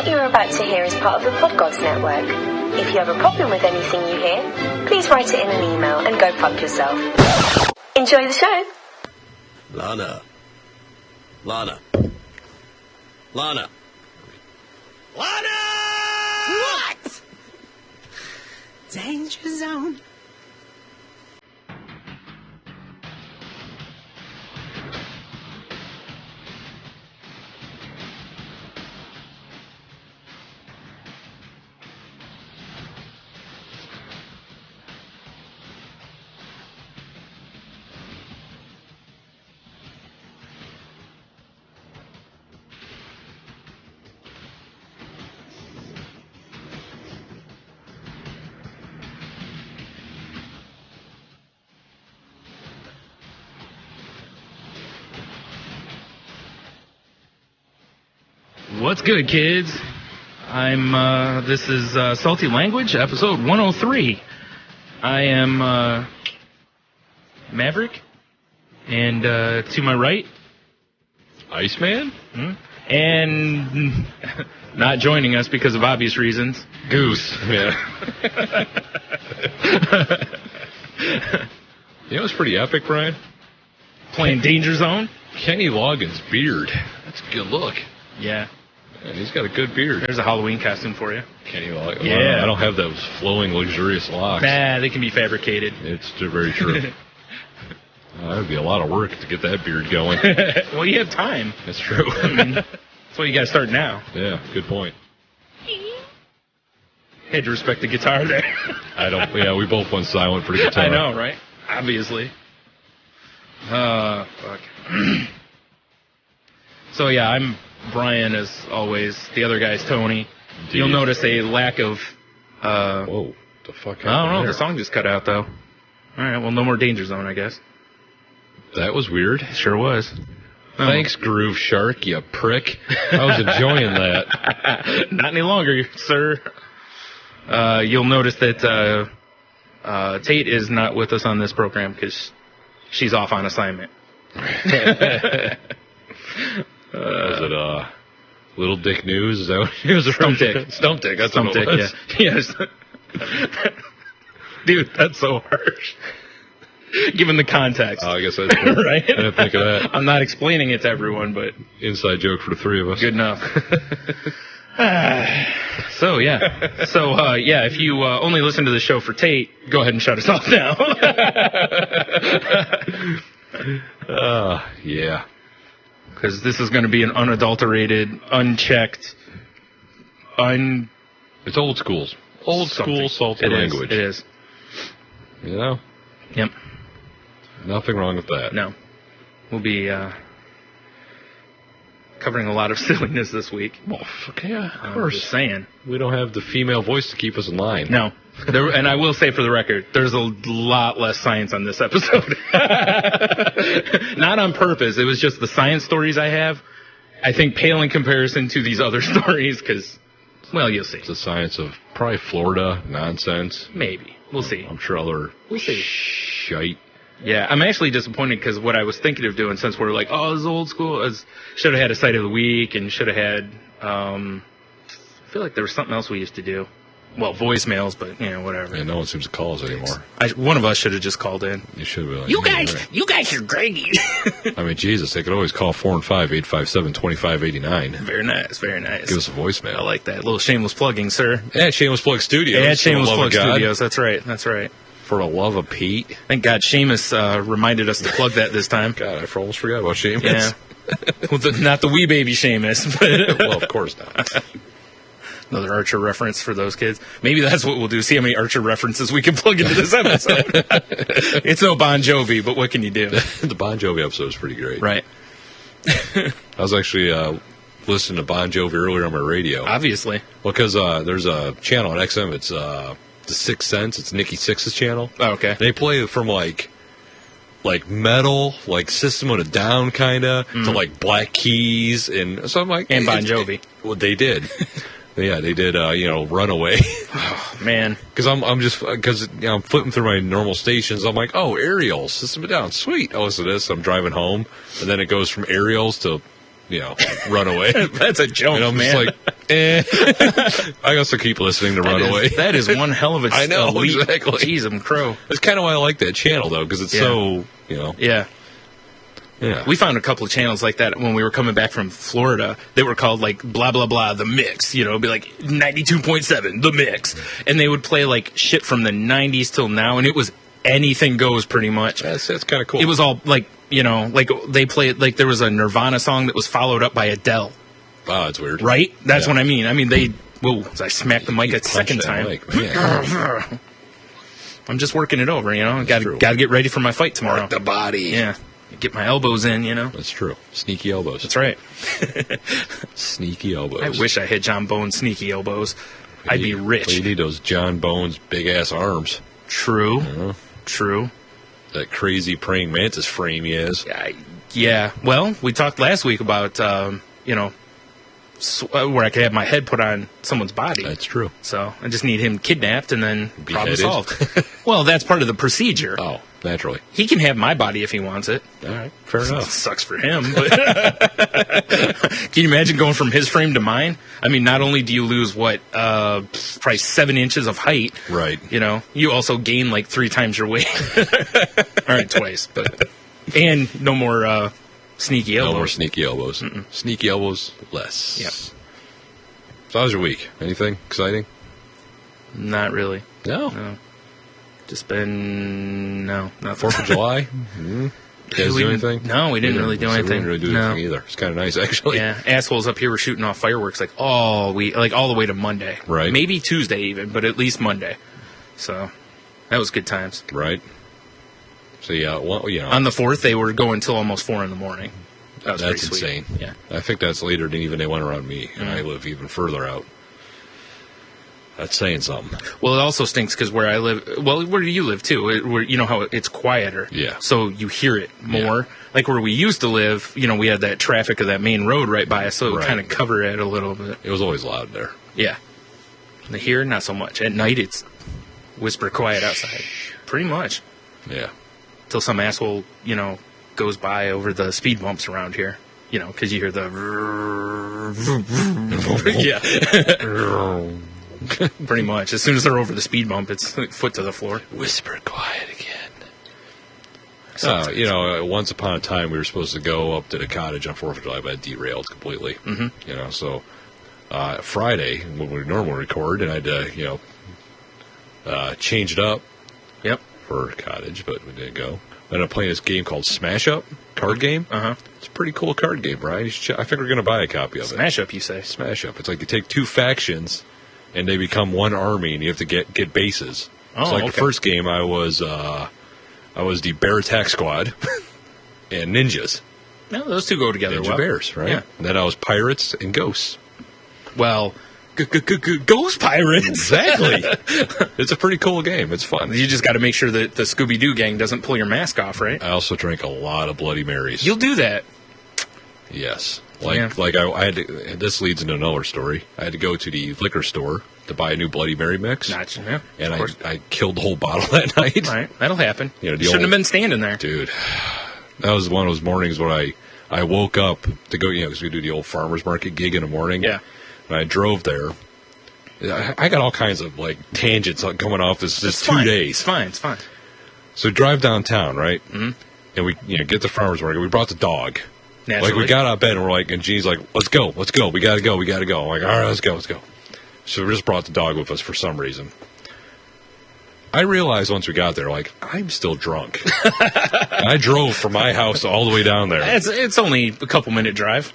What you're about to hear is part of the Podgods Network. If you have a problem with anything you hear, please write it in an email and go fuck yourself. Enjoy the show. Lana. Lana. Lana. Lana! What? Danger zone. What's good, kids? This is Salty Language, episode 103. I am Maverick, and to my right, Iceman? and not joining us because of obvious reasons, Goose. Yeah. You know what's pretty epic, Brian? playing Danger Zone. Kenny Loggins' beard. That's a good look. Yeah, And he's got a good beard. there's a Halloween costume for you. Kenny Loggins. Yeah. I don't have those flowing, luxurious locks. Nah, they can be fabricated. It's very true. That would be a lot of work to get that beard going. Well, you have time. That's true. I mean, that's why you got to start now. Yeah, good point. Had to respect the guitar there. I don't. Yeah, we both went silent for the guitar. I know, right? Obviously. Fuck. So yeah, I'm Brian as always. The other guy's Tony. Indeed. You'll notice a lack of. Whoa, the fuck happened I don't know. there? The song just cut out though. All right. Well, no more Danger Zone, I guess. That was weird. Sure was. Thanks, Groove Shark, you prick. I was enjoying that. Not any longer, sir. You'll notice that Tate is not with us on this program because she's off on assignment. Was it Little Dick News? Is that what it was? Stump Dick. Stump Dick. That's Stump what it Dick, was. yeah. Yes. Dude, that's so harsh. Given the context. Oh, I guess that's true. Right? I didn't think of that. I'm not explaining it to everyone, but Inside joke for the three of us. good enough. So, yeah. So, yeah, if you only listen to the show for Tate, go ahead and shut us off now. Yeah. Because this is going to be an unadulterated, unchecked, It's old school. Old school salty language. It is. You know? Yep. Nothing wrong with that. No. We'll be covering a lot of silliness this week. Well, fuck yeah, of I'm course. just saying. We don't have the female voice to keep us in line. No. And I will say for the record, there's a lot less science on this episode. Not on purpose. It was just the science stories I have, I think, pale in comparison to these other stories because, well, you'll see. It's the science of probably Florida nonsense. Maybe. We'll see. I'm sure other We'll see. shite. Yeah, I'm actually disappointed because what I was thinking of doing, since we're like, oh, this is old school, should have had a site of the week and should have had, I feel like there was something else we used to do. Well, voicemails, but, you know, whatever. And no one seems to call us anymore. One of us should have just called in. You should be like, You yeah, guys are great. right. I mean, Jesus, they could always call 415-857-2589. Very nice, very nice. Give us a voicemail. I like that. A little shameless plugging, sir. At Shameless Plug Studios. At Shameless for the love Plug of God. Studios. That's right. That's right. For the love of Pete. Thank God Seamus reminded us to plug that this time. God, I almost forgot about Shameless. Yeah. Well, not the wee baby Seamus, but Well, of course not. another Archer reference for those kids. Maybe that's what we'll do. See how many Archer references we can plug into this episode. It's no Bon Jovi, but what can you do? The Bon Jovi episode is pretty great. Right. I was actually listening to Bon Jovi earlier on my radio. Obviously. Well, because there's a channel on XM. It's The Sixth Sense. It's Nikki Sixx's channel. Oh, okay. They play it from like metal, like System of a Down kind of, to like Black Keys, and so I'm like, And Bon Jovi. Well, they did. Yeah, they did. Runaway. Oh, man. Because I'm flipping through my normal stations. I'm like, oh, Aerials, System of a Down, sweet. Oh, so this. I'm driving home, and then it goes from Aerials to, Runaway. That's a joke, And I'm man. just like, I also keep listening to Runaway. That is one hell of a I know, leap. exactly. Jeez, I'm crow. That's kind of why I like that channel, though, because it's so, Yeah. Yeah. We found a couple of channels like that when we were coming back from Florida. They were called like blah blah blah the mix, it'd be like 92.7 the mix, and they would play like shit from the 90s till now, and it was anything goes pretty much. That's kind of cool. It was all like like they played like there was a Nirvana song that was followed up by Adele. Oh, that's weird. Right? That's Yeah. what I mean. I mean I smacked the mic a second time. Man. I'm just working it over, Got true. to get ready for my fight tomorrow. The body. Yeah. Get my elbows in, That's true. Sneaky elbows. That's right. Sneaky elbows. I wish I had John Bones sneaky elbows. I'd be rich. Well, you need those John Bones big-ass arms. True. True. That crazy praying mantis frame he has. Yeah. Well, we talked last week about, where I could have my head put on someone's body. That's true. So I just need him kidnapped and then problem Beheaded. solved. Well, that's part of the procedure. Oh, naturally. He can have my body if he wants it. All right. Fair enough. Sucks for him, but can you imagine going from his frame to mine? I mean, not only do you lose probably 7 inches of height, Right. you also gain like 3 times your weight. All right, twice, and no more sneaky elbows. No more sneaky elbows. Sneaky elbows, less. Yep. So how was your week? Anything exciting? Not really. No. Just been nothing. 4th of July? Mm-hmm. You guys We do didn't- anything? no, we didn't really do anything. We didn't really do No. anything either. It's kind of nice, actually. Yeah, assholes up here were shooting off fireworks like all the way to Monday. Right. Maybe Tuesday even, but at least Monday. So that was good times. Right. So, yeah, well, On the 4th, they were going till almost 4 in the morning. That was that's pretty sweet. insane. Yeah. I think that's later than even they went around me, and I live even further out. That's saying something. Well, it also stinks because where I live, where do you live too? Where how it's quieter. Yeah. So you hear it more. Yeah. Like where we used to live, we had that traffic of that main road right by us, so it would Right. kind of cover it a little bit. It was always loud there. Yeah. The here, not so much. At night, it's whisper quiet outside. Pretty much. Yeah. Till some asshole, goes by over the speed bumps around here. Because you hear the... Yeah. Pretty much. As soon as they're over the speed bump, it's foot to the floor. Whisper quiet again. Once upon a time, we were supposed to go up to the cottage on 4th of July, but it derailed completely. Mm-hmm. So Friday, when we normally record, and I had to, change it up Yep. for cottage, but we didn't go. I ended up playing this game called Smash Up, card game. Uh-huh. It's a pretty cool card game, Brian. You should I think we're going to buy a copy of it. Smash up, you say? Smash Up. It's like you take 2 factions, and they become one army, and you have to get bases. Oh, so like okay. the first game, I was the Bear Attack Squad and Ninjas. No, those two go together Ninja well. Bears, right? Yeah. And then I was Pirates and Ghosts. Well, Ghost Pirates. Exactly. It's a pretty cool game. It's fun. You just got to make sure that the Scooby-Doo gang doesn't pull your mask off, right? I also drank a lot of Bloody Marys. You'll do that. Yes. Yeah. I had to, this leads into another story. I had to go to the liquor store to buy a new Bloody Mary mix. Gotcha. Yeah, And of course. I killed the whole bottle that night. All right, that'll happen. You know, the You shouldn't old- have been standing there. Dude, that was one of those mornings where I woke up to go, because we do the old farmer's market gig in the morning. Yeah. And I drove there. I got all kinds of, tangents coming off this It's 2 fine. days. It's fine. It's fine. So drive downtown, right? Mm-hmm. And we, get to farmer's market. We brought the dog. Naturally. We got out of bed and we're and Jean's like, let's go. We gotta go. I'm like, all right, let's go. So we just brought the dog with us for some reason. I realized once we got there, I'm still drunk. And I drove from my house all the way down there. It's only a couple-minute drive.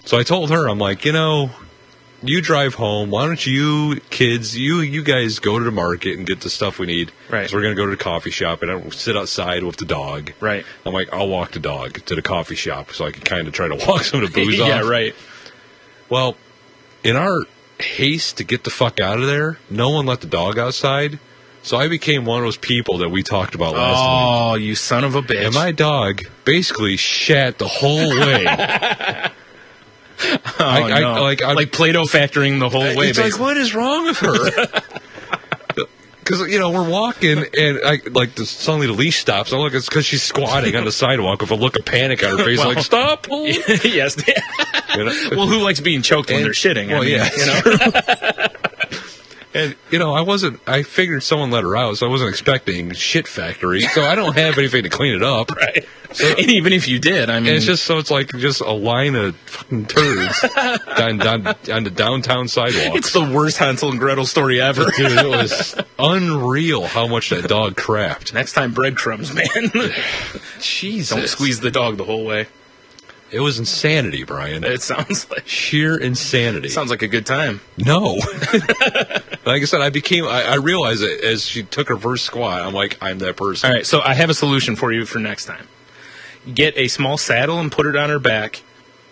So I told her, I'm like, you drive home. Why don't you kids, you guys go to the market and get the stuff we need. Right. So we're going to go to the coffee shop and I'll sit outside with the dog. Right. I'm like, I'll walk the dog to the coffee shop so I can kind of try to walk some of the booze off. Yeah, right. Well, in our haste to get the fuck out of there, no one let the dog outside. So I became one of those people that we talked about last week. Oh, you son of a bitch. And my dog basically shat the whole way. No. Like Play-Doh factoring the whole way, It's basically. what is wrong with her? Because, we're walking, and suddenly the leash stops. I'm like, it's because she's squatting on the sidewalk with a look of panic on her face, Well, stop pulling. Yes. You know? Well, who likes being choked when they're shitting? Well, yeah. You know? And, I figured someone let her out, so I wasn't expecting shit factory, so I don't have anything to clean it up. Right. And even if you did, I mean... It's like just a line of fucking turds on the downtown sidewalk. It's the worst Hansel and Gretel story ever. Dude, it was unreal how much that dog crapped. Next time, breadcrumbs, man. Jesus. Don't squeeze the dog the whole way. It was insanity, Brian. It sounds like... Sheer insanity. Sounds like a good time. No. Like I said, I realized it as she took her first squat. I'm like, I'm that person. All right, so I have a solution for you for next time. Get a small saddle and put it on her back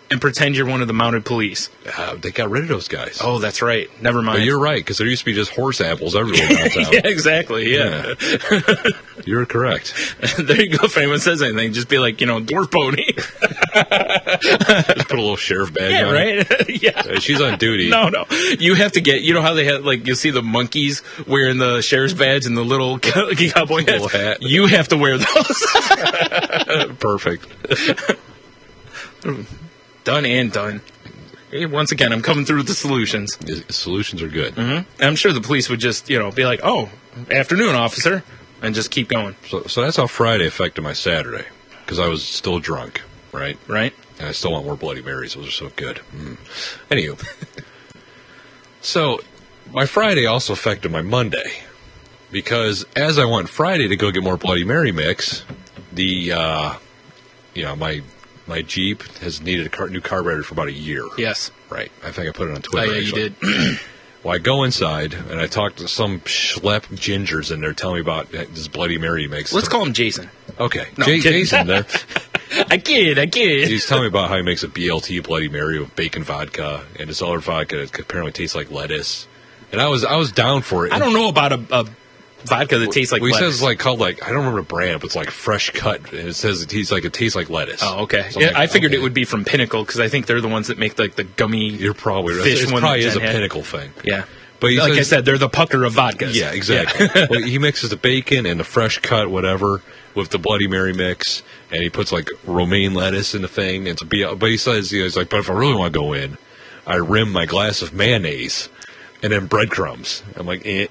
and pretend you're one of the mounted police. They got rid of those guys. Oh, that's right. Never mind. But you're right, because there used to be just horse apples everywhere downtown. Yeah, exactly, yeah. You're correct. There you go. If anyone says anything, just be like, dwarf pony. Just put a little sheriff badge on. Right? Yeah. She's on duty. No. You have to get, how they have, you'll see the monkeys wearing the sheriff's badge and the little cowboy Little hat. You have to wear those. Perfect. Done and done. Hey, once again, I'm coming through with the solutions. The solutions are good. Mm-hmm. I'm sure the police would just, be like, oh, afternoon, officer, and just keep going. So that's how Friday affected my Saturday, because I was still drunk, right? Right. And I still want more Bloody Marys. Those are so good. Anywho. So my Friday also affected my Monday, because as I went Friday to go get more Bloody Mary mix, my Jeep has needed a new carburetor for about a year. Yes. Right. I think I put it on Twitter. Oh, yeah, actually. you did. Well, I go inside, and I talk to some schlep gingers in there telling me about this Bloody Mary mix. Let's call him Jason. Okay. No, I'm kidding. Jason there. I kid. He's telling me about how he makes a BLT Bloody Mary with bacon vodka, and this other vodka that apparently tastes like lettuce. And I was down for it. I don't know about a vodka that tastes like lettuce. He says it's called I don't remember the brand, but it's like Fresh Cut, and it says it tastes like lettuce. Oh, okay. So Yeah, like, I figured it would be from Pinnacle, because I think they're the ones that make the gummy. You're probably right. Fish It one probably that is a Jen had. Pinnacle thing. Yeah. But Like I said, they're the pucker of vodkas. Yeah, exactly. Yeah. Well, he mixes the bacon and the Fresh Cut, whatever, with the Bloody Mary mix, and he puts romaine lettuce in the thing. It's but he says, he's like, but if I really want to go in, I rim my glass of mayonnaise and then breadcrumbs. I'm like, I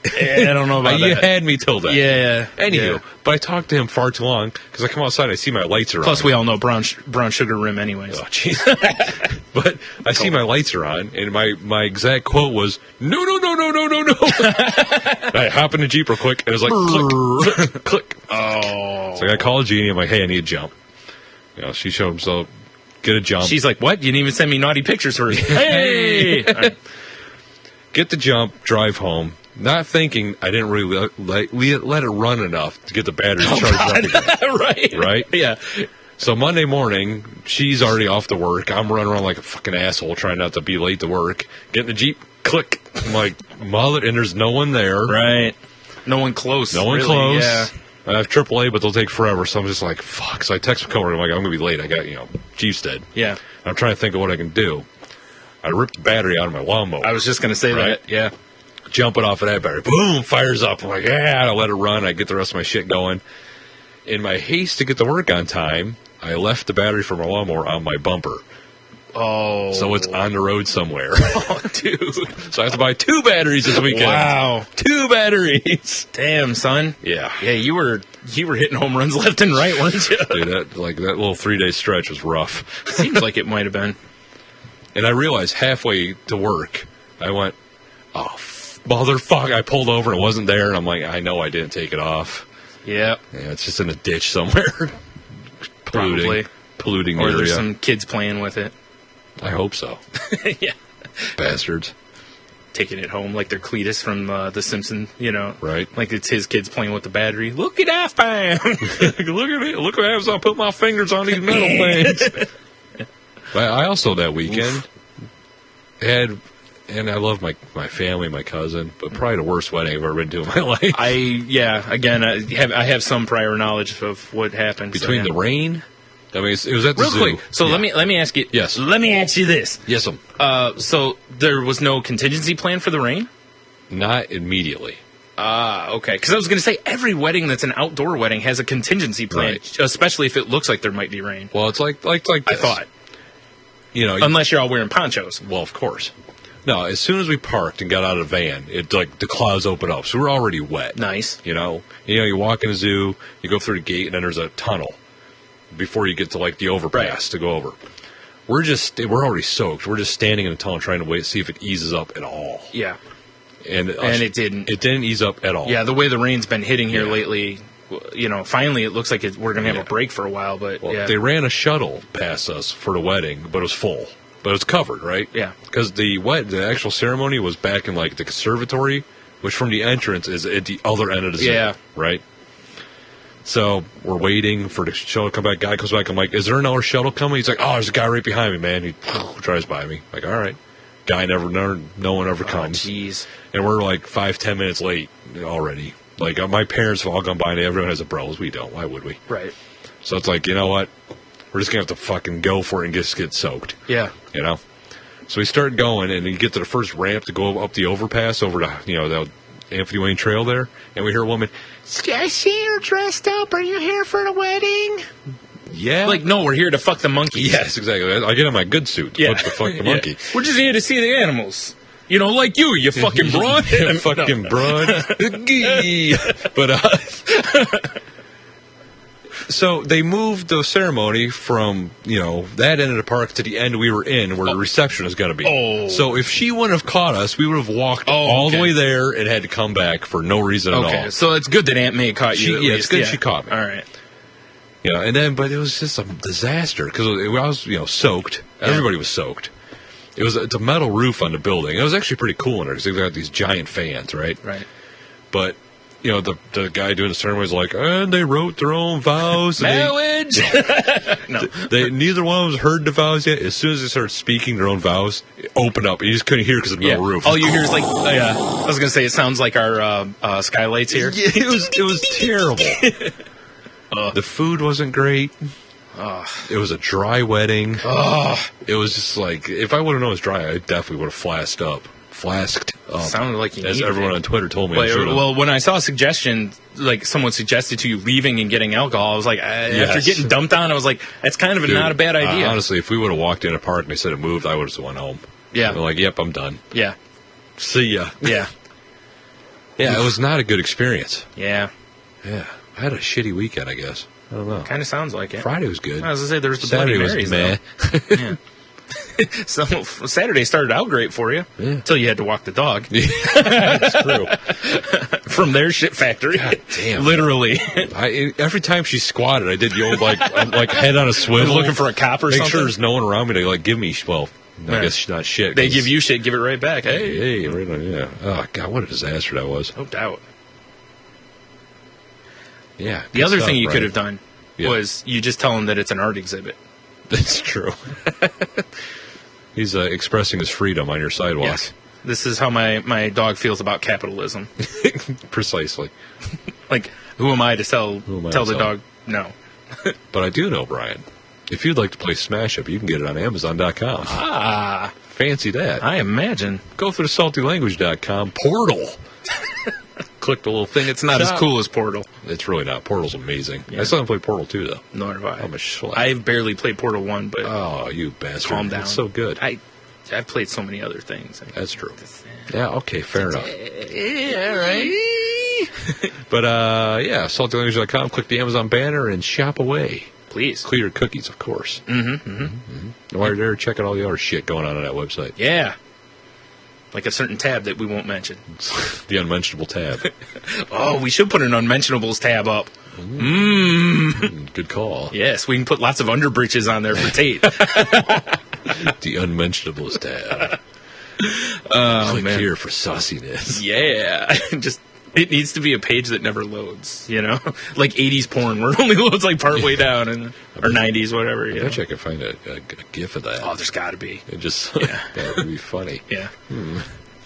don't know about you that. had me till then. Yeah. Anywho, Yeah. but I talked to him far too long because I come outside and I see my lights are on. Plus, we all know brown sugar rim anyways. Oh, jeez. But I see my lights are on, and my exact quote was, no. I hop in the Jeep real quick, and it was like, click, click. Oh. So I call Jeannie, I'm like, hey, I need a jump. She showed him, so get a jump. She's like, what? You didn't even send me naughty pictures first. Hey! All right. Get the jump, drive home. Not thinking I didn't really let it run enough to get the battery charged up again. Right. Right? Yeah. So Monday morning, she's already off to work. I'm running around like a fucking asshole trying not to be late to work. Get in the Jeep, click. I'm like, mother, and there's no one there. Right. No one close. No one really. close. Yeah. I have AAA, but they'll take forever. So I'm just like, fuck. So I text my coworker. I'm like, I'm going to be late. I got, Jeep's dead. Yeah. I'm trying to think of what I can do. I ripped the battery out of my lawnmower. I was just going to say Right? that. Yeah. Jumping off of that battery. Boom, fires up. I'm like, I let it run. I get the rest of my shit going. In my haste to get to work on time, I left the battery for my lawnmower on my bumper. Oh. So it's on the road somewhere. Oh, dude. So I have to buy 2 batteries this weekend. Wow. 2 batteries. Damn, son. Yeah. Yeah, you were hitting home runs left and right, weren't you? Dude, that little 3-day stretch was rough. Seems like it might have been. And I realized halfway to work, I went, oh, motherfucker. I pulled over and it wasn't there. And I'm like, I know I didn't take it off. Yeah. Yeah, it's just in a ditch somewhere. Probably. Polluting the Or area. there's some kids playing with it. I hope so. Yeah. Bastards. Taking it home like they're Cletus from The Simpsons, Right. Like it's his kids playing with the battery. Look at F-Bam! Look at it. Look what happens. I put my fingers on these metal things. But I also, that weekend, had, and I love my family, my cousin, but probably the worst wedding I've ever been to in my life. I have some prior knowledge of what happened. Between the rain, I mean, it was at the Real zoo. quick, so Yeah. let me ask you. Yes. Let me ask you this. Yes, So there was no contingency plan for the rain? not immediately. Okay. Because I was going to say every wedding that's an outdoor wedding has a contingency plan, Right. especially if it looks like there might be rain. Well, it's like I this. thought. you know, Unless you're all wearing ponchos. well, of course. No, as soon as we parked and got out of the van, it like the clouds open up, so we're already wet. Nice. You know, you walk in the zoo, you go through the gate, and then there's a tunnel before you get to like the overpass to go over. We're already soaked. We're just standing in the tunnel trying to wait, see if it eases up at all. Yeah. And it didn't. It didn't ease up at all. Yeah, the way the rain's been hitting here Yeah. lately, you know, finally it looks like we're going to have a break for a while, but Well, they ran a shuttle past us for the wedding, but it was full. But it was covered, right? Yeah. Because the actual ceremony was back in like the conservatory, which from the entrance is at the other end of the zoo. Yeah. Right? So we're waiting for the shuttle to come back. Guy comes back. I'm like, is there another shuttle coming? He's like, oh, there's a guy right behind me, man. He drives by me. I'm like, all right. Guy no one ever comes. Jeez. And we're like 5-10 minutes late already. Like my parents have all gone by and everyone has umbrellas. We don't. Why would we? Right. So it's like, you know what? We're just going to have to fucking go for it and just get soaked. Yeah. You know? So we start going, and you get to the first ramp to go up the overpass over to, the Anthony Wayne Trail there, and we hear a woman, I see you're dressed up. Are you here for the wedding? Yeah. Like, no, we're here to fuck the monkey. Yes, exactly. I get in my good suit to fuck the monkey. Yeah. We're just here to see the animals. You know, like you fucking broad. You fucking broad. But, so they moved the ceremony from, that end of the park to the end we were in where the reception is going to be. Oh. So if she wouldn't have caught us, we would have walked all the way there and had to come back for no reason at all. Okay, so it's good that Aunt May caught you. It's good she caught me. All right. But it was just a disaster because I was, soaked. Yeah. Everybody was soaked. It's a metal roof on the building. It was actually pretty cool in there because they got these giant fans, right? Right. But the guy doing the ceremony was like, and they wrote their own vows. Marriage. No. Neither one of them heard the vows yet. As soon as they started speaking their own vows, it opened up. You just couldn't hear because of the metal roof. All you hear is like, I was gonna say it sounds like our skylights here. Yeah, it was terrible. The food wasn't great. It was a dry wedding. It was just like, if I would have known it was dry, I definitely would have flasked up. Sounded like you as needed everyone it. on Twitter told me. Well, when I saw a suggestion, like someone suggested to you leaving and getting alcohol, I was like, after getting dumped on, I was like, that's kind of not a bad idea. Honestly, if we would have walked in a park and they said it moved, I would have just went home. Yeah. I'm like, yep, I'm done. Yeah. See ya. Yeah. Yeah, it was not a good experience. Yeah. Yeah. I had a shitty weekend, I guess. I don't know. Kind of sounds like it. Friday was good. I was going to say, there was the Saturday Bloody was Marys, meh. Yeah. So Saturday started out great for you until you had to walk the dog. That's true. From their shit factory. God damn. Literally. Every time she squatted, I did the old like head on a swivel, looking for a cop or Make something. sure there's no one around me to like give me. Well, I guess not shit. They give you shit, give it right back. Hey, right on, yeah. Oh God, what a disaster that was. No doubt. Yeah. The other thing you could have done Yeah. was you just tell them that it's an art exhibit. That's true. He's expressing his freedom on your sidewalk. Yes. This is how my dog feels about capitalism. Precisely. Like, who am I to tell I the to tell? dog no? But I do know, Brian. If you'd like to play Smash Up, you can get it on Amazon.com. Ah, Fancy that. I imagine. Go through the saltylanguage.com portal. Click the little thing. It's not as cool as Portal. It's really not. Portal's amazing. Yeah. I still haven't played Portal 2, though. Nor have I. I'm a schlep. I've barely played Portal 1, but Oh, you bastard. calm down. It's so good. I've played so many other things. That's true. Yeah, okay, fair enough. Yeah, right. But, saltylanguage.com, click the Amazon banner and shop away. Please. Clear cookies, of course. While you're there, check out all the other shit going on that website. Yeah. Like a certain tab that we won't mention. The unmentionable tab. Oh, we should put an unmentionables tab up. Good call. Yes, we can put lots of underbreeches on there for Tate. The unmentionables tab. Click man. here for sauciness. Yeah. Just, it needs to be a page that never loads, Like 80s porn where it only loads like partway down, or 90s, whatever. I bet you I could find a gif of that. Oh, there's got to be. It just, that would be funny. Yeah.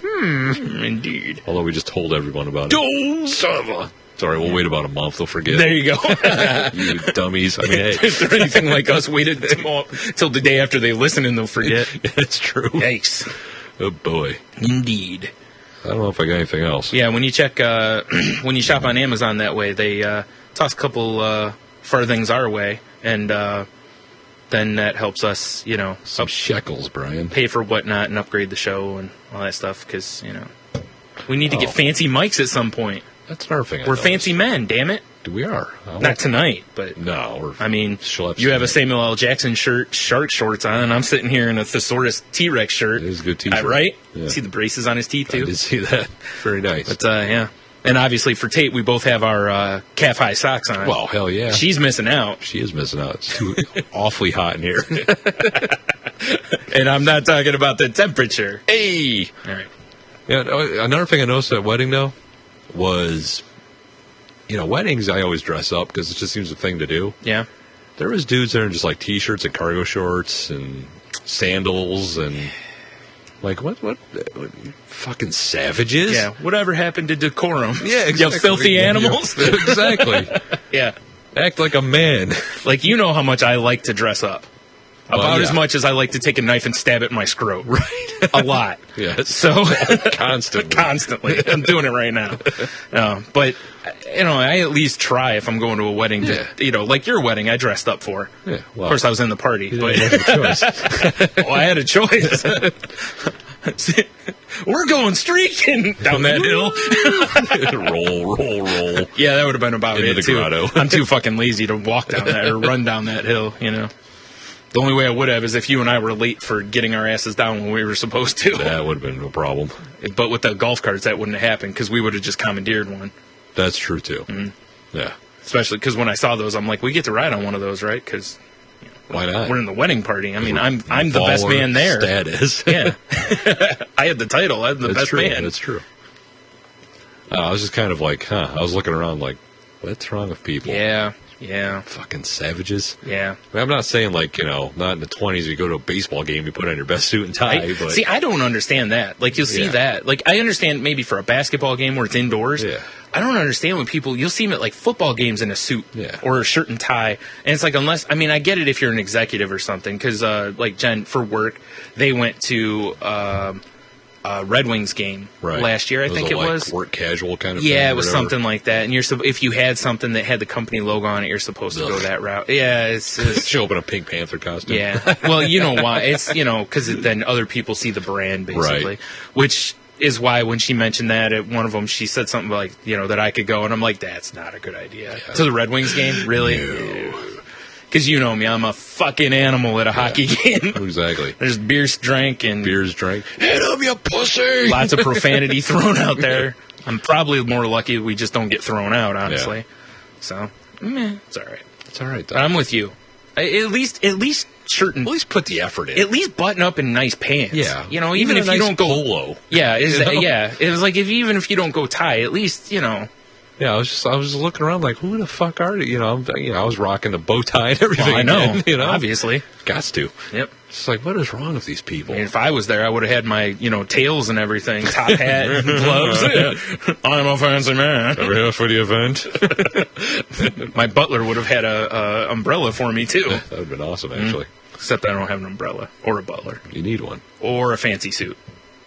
Indeed. Although we just told everyone about it. Oh, son of a... Sorry, we'll wait about a month. They'll forget. There you go. You dummies. I mean, hey. If they're anything like us, waited till the day after they listen and they'll forget. It's true. Yikes. Oh, boy. Indeed. I don't know if I got anything else. Yeah, when you check, when you shop on Amazon that way, they toss a couple farthings our way, and then that helps us, Some shekels, Brian. pay for whatnot and upgrade the show and all that stuff. Because we need to get fancy mics at some point. That's another thing. We're fancy men, damn it. We are. Not tonight, but No. I mean, schleps you have a tonight. Samuel L. Jackson shirt, shark shorts on, and I'm sitting here in a thesaurus T-Rex shirt. It is a good T-shirt. Right? Yeah. See the braces on his teeth, I too? did see that. Very nice. But, yeah. And obviously for Tate, we both have our calf-high socks on. Well, hell yeah. She's missing out. She is missing out. It's too awfully hot in here. And I'm not talking about the temperature. Hey! All right. Yeah, another thing I noticed at wedding, though, was, weddings I always dress up because it just seems a thing to do. Yeah. There was dudes there in just like T-shirts and cargo shorts and sandals and like what fucking savages. Yeah. Whatever happened to decorum? Yeah, exactly. You filthy animals. Exactly. Yeah. Act like a man. Like, you know how much I like to dress up. About yeah. as much as I like to take a knife and stab it in my scrot. Right. A lot. Yes. So Constantly. Constantly. I'm doing it right now. But I at least try if I'm going to a wedding to, like your wedding I dressed up for. Yeah. Well, Of course, I was in the party. you But didn't have a choice. well, I had a choice. We're going streaking down that hill. roll. Yeah, that would have been about Into it, the too. grotto. I'm too fucking lazy to walk down that or run down that hill, The only way I would have is if you and I were late for getting our asses down when we were supposed to. That would have been no problem. But with the golf carts, that wouldn't have happened because we would have just commandeered one. That's true too. Mm-hmm. Yeah. Especially because when I saw those, I'm like, we get to ride on one of those, right? Because Why not? we're in the wedding party. I mean, I'm the best man there. Status. Yeah. I had the title. I'm the That's best true. man. That's true. I was just kind of like, I was looking around like, what's wrong with people? Yeah. Fucking savages. Yeah. I mean, I'm not saying like, not in the 20s you go to a baseball game, you put on your best suit and tie, but See, I don't understand that. Like, you'll see that. Like, I understand maybe for a basketball game where it's indoors. Yeah. I don't understand when you'll see them at, like, football games in a suit or a shirt and tie. And it's like, I get it if you're an executive or something, because, like, Jen, for work, they went to Red Wings game last year, I think it was. Work casual kind of thing. Yeah, it was something like that. And if you had something that had the company logo on it, you're supposed to go that route. Yeah, it's show up in a Pink Panther costume. Yeah. Well, you know why? It's, because then other people see the brand, basically. Right. Which is why when she mentioned that at one of them, she said something like, that I could go. And I'm like, that's not a good idea. Yeah. To the Red Wings game? Really? Because you know me, I'm a fucking animal at a hockey game. Exactly. There's beers drank and beers drank. Head up, you pussy! Lots of profanity thrown out there. I'm probably more lucky we just don't get thrown out, honestly. Yeah. So, it's all right. It's all right, though. I'm with you. At least shirt and at least put the effort in. At least button up in nice pants. Yeah. Even if a you nice don't go polo. Yeah, it was like even if you don't go tie, at least, Yeah, I was looking around like, who the fuck are you? I was rocking the bow tie and everything. Well, I know. Again, Obviously. Gots to. Yep. It's like, what is wrong with these people? I mean, if I was there, I would have had my, tails and everything, top hat, and gloves. I'm a fancy man. Over here for the event. My butler would have had a umbrella for me too. That would have been awesome, actually. Except I don't have an umbrella or a butler You need one. or a fancy suit.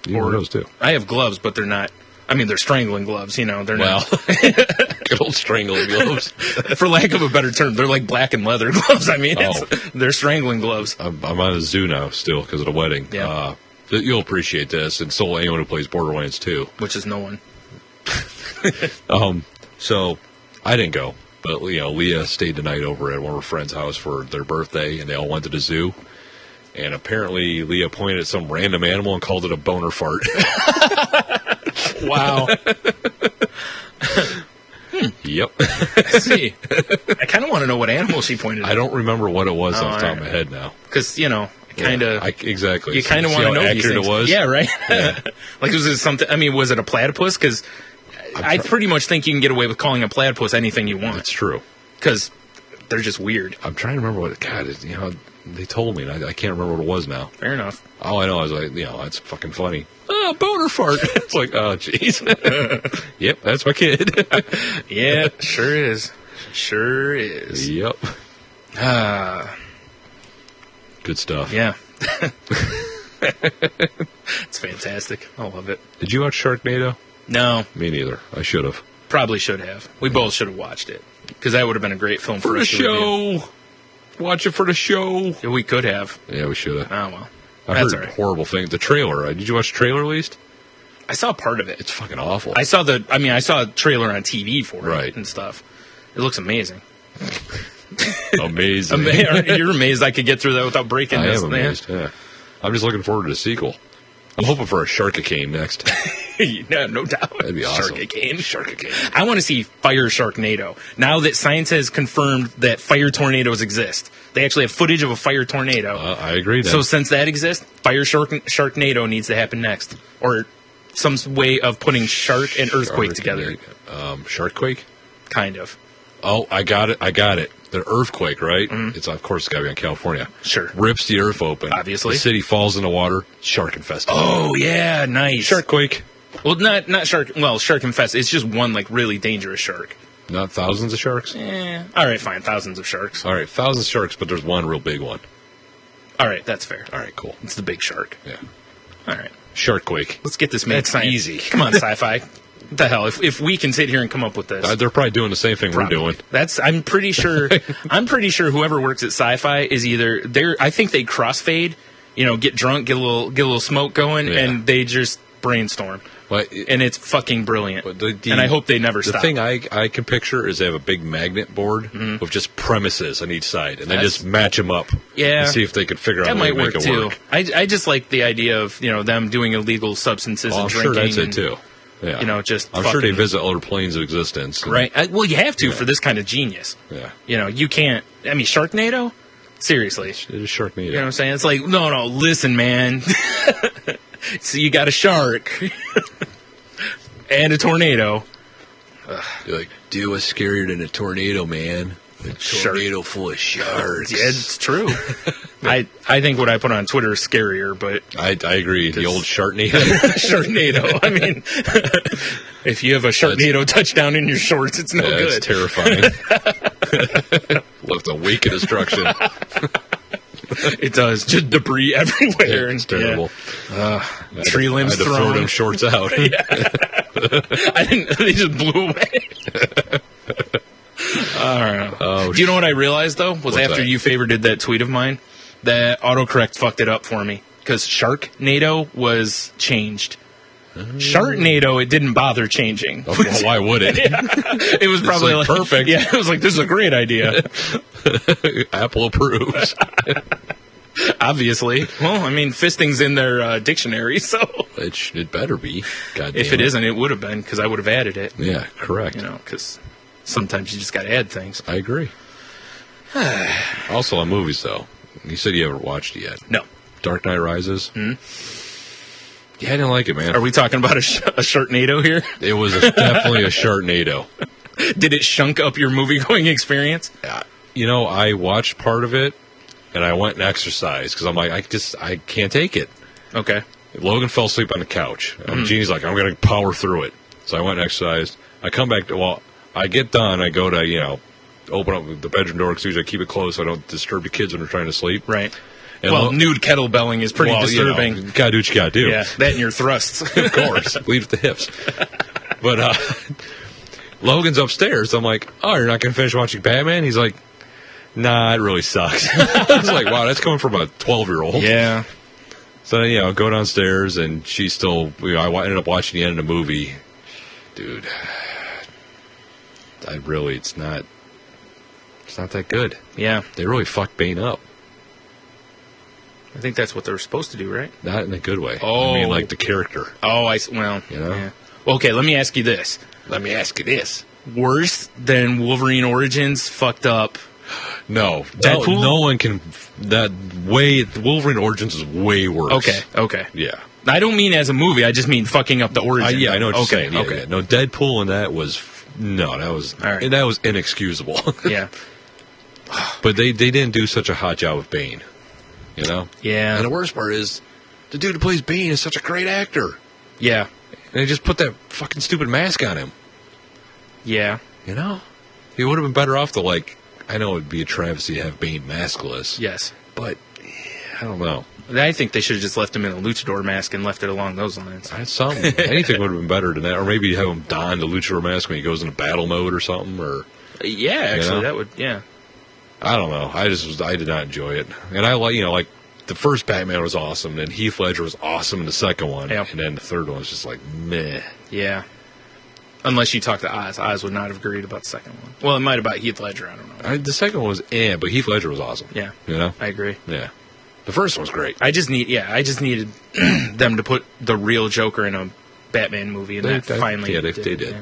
You need one of those too. I have gloves, but they're not. I mean, they're strangling gloves. They're not. Good old strangling gloves. For lack of a better term, they're like black and leather gloves. I mean, they're strangling gloves. I'm on a zoo now still because of the wedding. Yeah. You'll appreciate this, and so will anyone who plays Borderlands 2. Which is no one. So I didn't go, but Leah stayed the night over at one of her friend's house for their birthday, and they all went to the zoo. And apparently, Leah pointed at some random animal and called it a boner fart. Wow. Yep. I see. I kind of want to know what animal she pointed at. I don't remember what it was off the top of my head now. Because, exactly. You kind of want to know how these accurate things. it was. Yeah, right? Yeah. Like, was it something? I mean, was it a platypus? Because I pretty much think you can get away with calling a platypus anything you want. It's true. Because they're just weird. I'm trying to remember what. God, they told me, and I can't remember what it was now. Fair enough. All I know is, that's fucking funny. Oh, boner fart. It's like, oh, jeez. Yep, that's my kid. Yeah, sure is. Sure is. Yep. Good stuff. Yeah. It's fantastic. I love it. Did you watch Shartnado? No. Me neither. I should have. Probably should have. We both should have watched it. Because that would have been a great film for us a to review. show. watch it for the show. Yeah, we could have. Yeah, we should have. Oh, well. I That's heard all right. horrible things. The trailer. Did you watch the trailer at least? I saw part of it. It's fucking awful. I saw a trailer on TV for it Right. and stuff. It looks amazing. Amazing. You're amazed I could get through that without breaking I this am thing. amazed. Yeah. I'm just looking forward to the sequel. I'm hoping for a Sharkicane next. Yeah, no doubt. That'd be awesome. Sharkicane. I want to see Fire Sharknado. Now that science has confirmed that fire tornadoes exist. They actually have footage of a fire tornado. I agree. Then. So since that exists, Fire Sharknado needs to happen next. Or some way of putting shark and earthquake together. Sharkquake? Kind of. Oh, I got it. The earthquake, right? It's of course it's got to be in California. Sure. Rips the earth open. Obviously. The city falls in the water. Shark infested. Oh, yeah, nice. Sharkquake. Well, not shark. Well, shark infested. It's just one like really dangerous shark. Not thousands of sharks. All right, fine. Thousands of sharks. All right, thousands of sharks, but there's one real big one. All right, that's fair. All right, cool. It's the big shark. Yeah. All right, Sharkquake. let's get this made. That's science. easy. Come on, sci-fi. What the hell? If we can sit here and come up with this, They're probably doing the same thing probably. we're doing. I'm pretty sure. I'm pretty sure whoever works at sci-fi is either there. I think they crossfade. Get drunk, get a little smoke going, Yeah. and they just brainstorm. But And it's fucking brilliant. But and I hope they never the stop. thing I can picture is they have a big magnet board with just premises on each side, and they That's- just match them up. Yeah. And see if they can figure out that a way might to work make it too. work. I just like the idea of them doing illegal substances Oh, and I'm drinking. sure that's it and, too. Yeah. Just I'm sure they fucking- visit other planes of existence. Right. Well, you have to Yeah. for this kind of genius. Yeah. You can't. I mean, Sharknado. Seriously. It is Sharknado. You know what I'm saying? It's like, no, listen, man. So you got a shark and a tornado. You're like, dude, what's scarier than a tornado, man? A tornado full of sharks. Yeah, it's true. I think what I put on Twitter is scarier, but I agree. The old Shartnado. Sharknado. I mean, if you have a Sharknado touchdown in your shorts, it's no That's good. terrifying. Left a wake of destruction. It does. Just debris everywhere. It's terrible. Tree limbs I had to throw thrown. them shorts out. I didn't. They just blew away. I don't know. Oh, Do you know what I realized though? Was What's after that? you favorited that tweet of mine, that autocorrect fucked it up for me because Sharknado was changed. Sharknado, it didn't bother changing. Oh, well, why would it? It was probably like like perfect. Yeah, it was like, this is a great idea. Apple approves. Obviously. Well, I mean, fisting's in their dictionary, so It better be. God if damn it isn't, it would have been because I would have added it. Yeah, correct. Because sometimes you just got to add things. I agree. Also on movies, though. You said you haven't watched it yet. No. Dark Knight Rises? Yeah, I didn't like it, man. Are we talking about a Sharknado here? It was definitely a Shartnado. Did it shunk up your movie-going experience? I watched part of it, and I went and exercised, because I'm like, I can't take it. Okay. Logan fell asleep on the couch. Jeannie's like, I'm going to power through it. So I went and exercised. I come back I get done, I go to, open up the bedroom door, because usually I keep it closed so I don't disturb the kids when they're trying to sleep. Right. And nude kettlebelling is pretty disturbing. You gotta do what you gotta do. Yeah, that and your thrusts. Of course. Leave it to hips. But Logan's upstairs. I'm like, oh, you're not going to finish watching Batman? He's like, nah, it really sucks. I was like, wow, that's coming from a 12-year-old. Yeah. So, go downstairs, and she's still, I ended up watching the end of the movie. Dude, it's not that good. Yeah. They really fucked Bane up. I think that's what they're supposed to do, right? Not in a good way. Oh. I mean, like the character. Oh, know? Yeah. Okay, let me ask you this. Worse than Wolverine Origins fucked up. No. Deadpool? No one can, Wolverine Origins is way worse. Okay. Yeah. I don't mean as a movie, I just mean fucking up the origin. I know what you're saying. Okay. Yeah. No, Deadpool and that was All right. that was inexcusable. Yeah. But they didn't do such a hot job with Bane. Yeah. And the worst part is, the dude who plays Bane is such a great actor. Yeah. And they just put that fucking stupid mask on him. Yeah. He would have been better off to, I know it would be a travesty to have Bane maskless. Yes. But, I don't know. I think they should have just left him in a luchador mask and left it along those lines. That's something. Anything would have been better than that. Or maybe have him don the luchador mask when he goes into battle mode or something. Or Yeah, actually, that would, yeah. I don't know. I did not enjoy it. And I like the first Batman was awesome, and Heath Ledger was awesome in the second one, Yeah. and then the third one was just like meh. Yeah. Unless you talk to Oz. Oz would not have agreed about the second one. Well, it might about Heath Ledger. I don't know. The second one was but Heath Ledger was awesome. Yeah. You know? I agree. Yeah. The first one was great. I just needed them to put the real Joker in a Batman movie, and that finally they did. Yeah.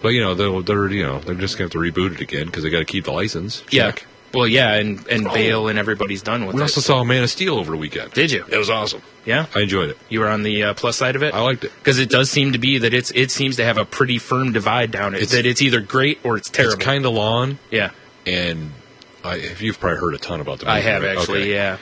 But they're just gonna have to reboot it again because they got to keep the license. Yeah. Check. Well, yeah, and Bale and everybody's done with We it. also saw Man of Steel over the weekend. Did you? It was awesome. Yeah. I enjoyed it. You were on the plus side of it? I liked it. Because it does seem to be that it seems to have a pretty firm divide down it. That it's either great or it's terrible. It's kind of long. Yeah. And you've probably heard a ton about the movie. I have, right? actually, Okay. yeah.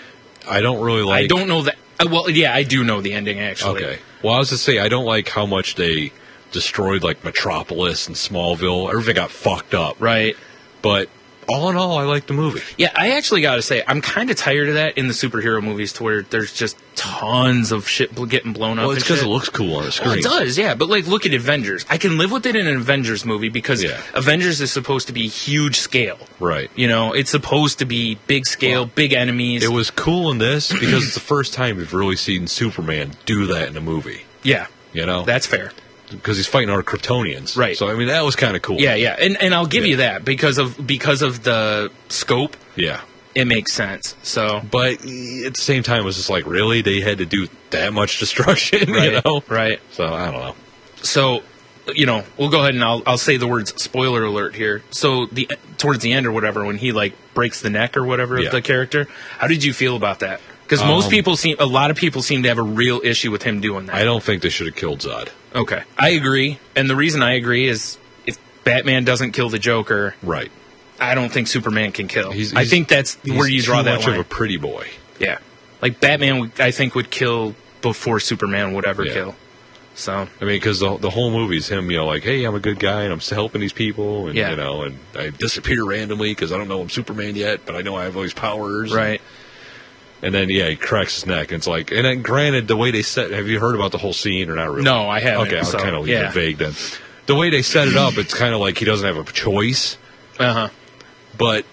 I don't really like... I don't know that... well, yeah, I do know the ending, actually. Okay. Well, I was to say, I don't like how much they destroyed, like, Metropolis and Smallville. Everything got fucked up. Right. But all in all, I like the movie. Yeah, I actually got to say, I'm kind of tired of that in the superhero movies to where there's just tons of shit getting blown up. Well, it's because it looks cool on the screen. Well, it does, yeah. But, like, look at Avengers. I can live with it in an Avengers movie because Yeah. Avengers is supposed to be huge scale. Right. You know, it's supposed to be big scale, big enemies. It was cool in this because it's the first time we've really seen Superman do that in a movie. Yeah. You know? That's fair. Because he's fighting our Kryptonians. Right. So, I mean, that was kind of cool. Yeah, yeah. And I'll give you that because of the scope. Yeah. It makes sense. So, But at the same time, it was just like, really? They had to do that much destruction? right, You know? right. So, I don't know. So, we'll go ahead and I'll say the words spoiler alert here. So towards the end or whatever, when he like breaks the neck or whatever Yeah. of the character, how did you feel about that? Because a lot of people seem to have a real issue with him doing that. I don't think they should have killed Zod. Okay, I agree, and the reason I agree is if Batman doesn't kill the Joker, Right. I don't think Superman can kill. He's I think that's where you draw too that much line. of a pretty boy. Yeah, like Batman, I think would kill before Superman would ever Yeah. kill. So I mean, because the whole movie's him, like, hey, I'm a good guy, and I'm still helping these people, and, Yeah. and I disappear randomly because I don't know I'm Superman yet, but I know I have all these powers. right. And then, he cracks his neck, and it's like, and then granted, the way they have you heard about the whole scene, or not really? No, I haven't. Okay, I'll so, kind of leave yeah. it vague then. The way they set it up, it's kind of like he doesn't have a choice, Uh-huh. but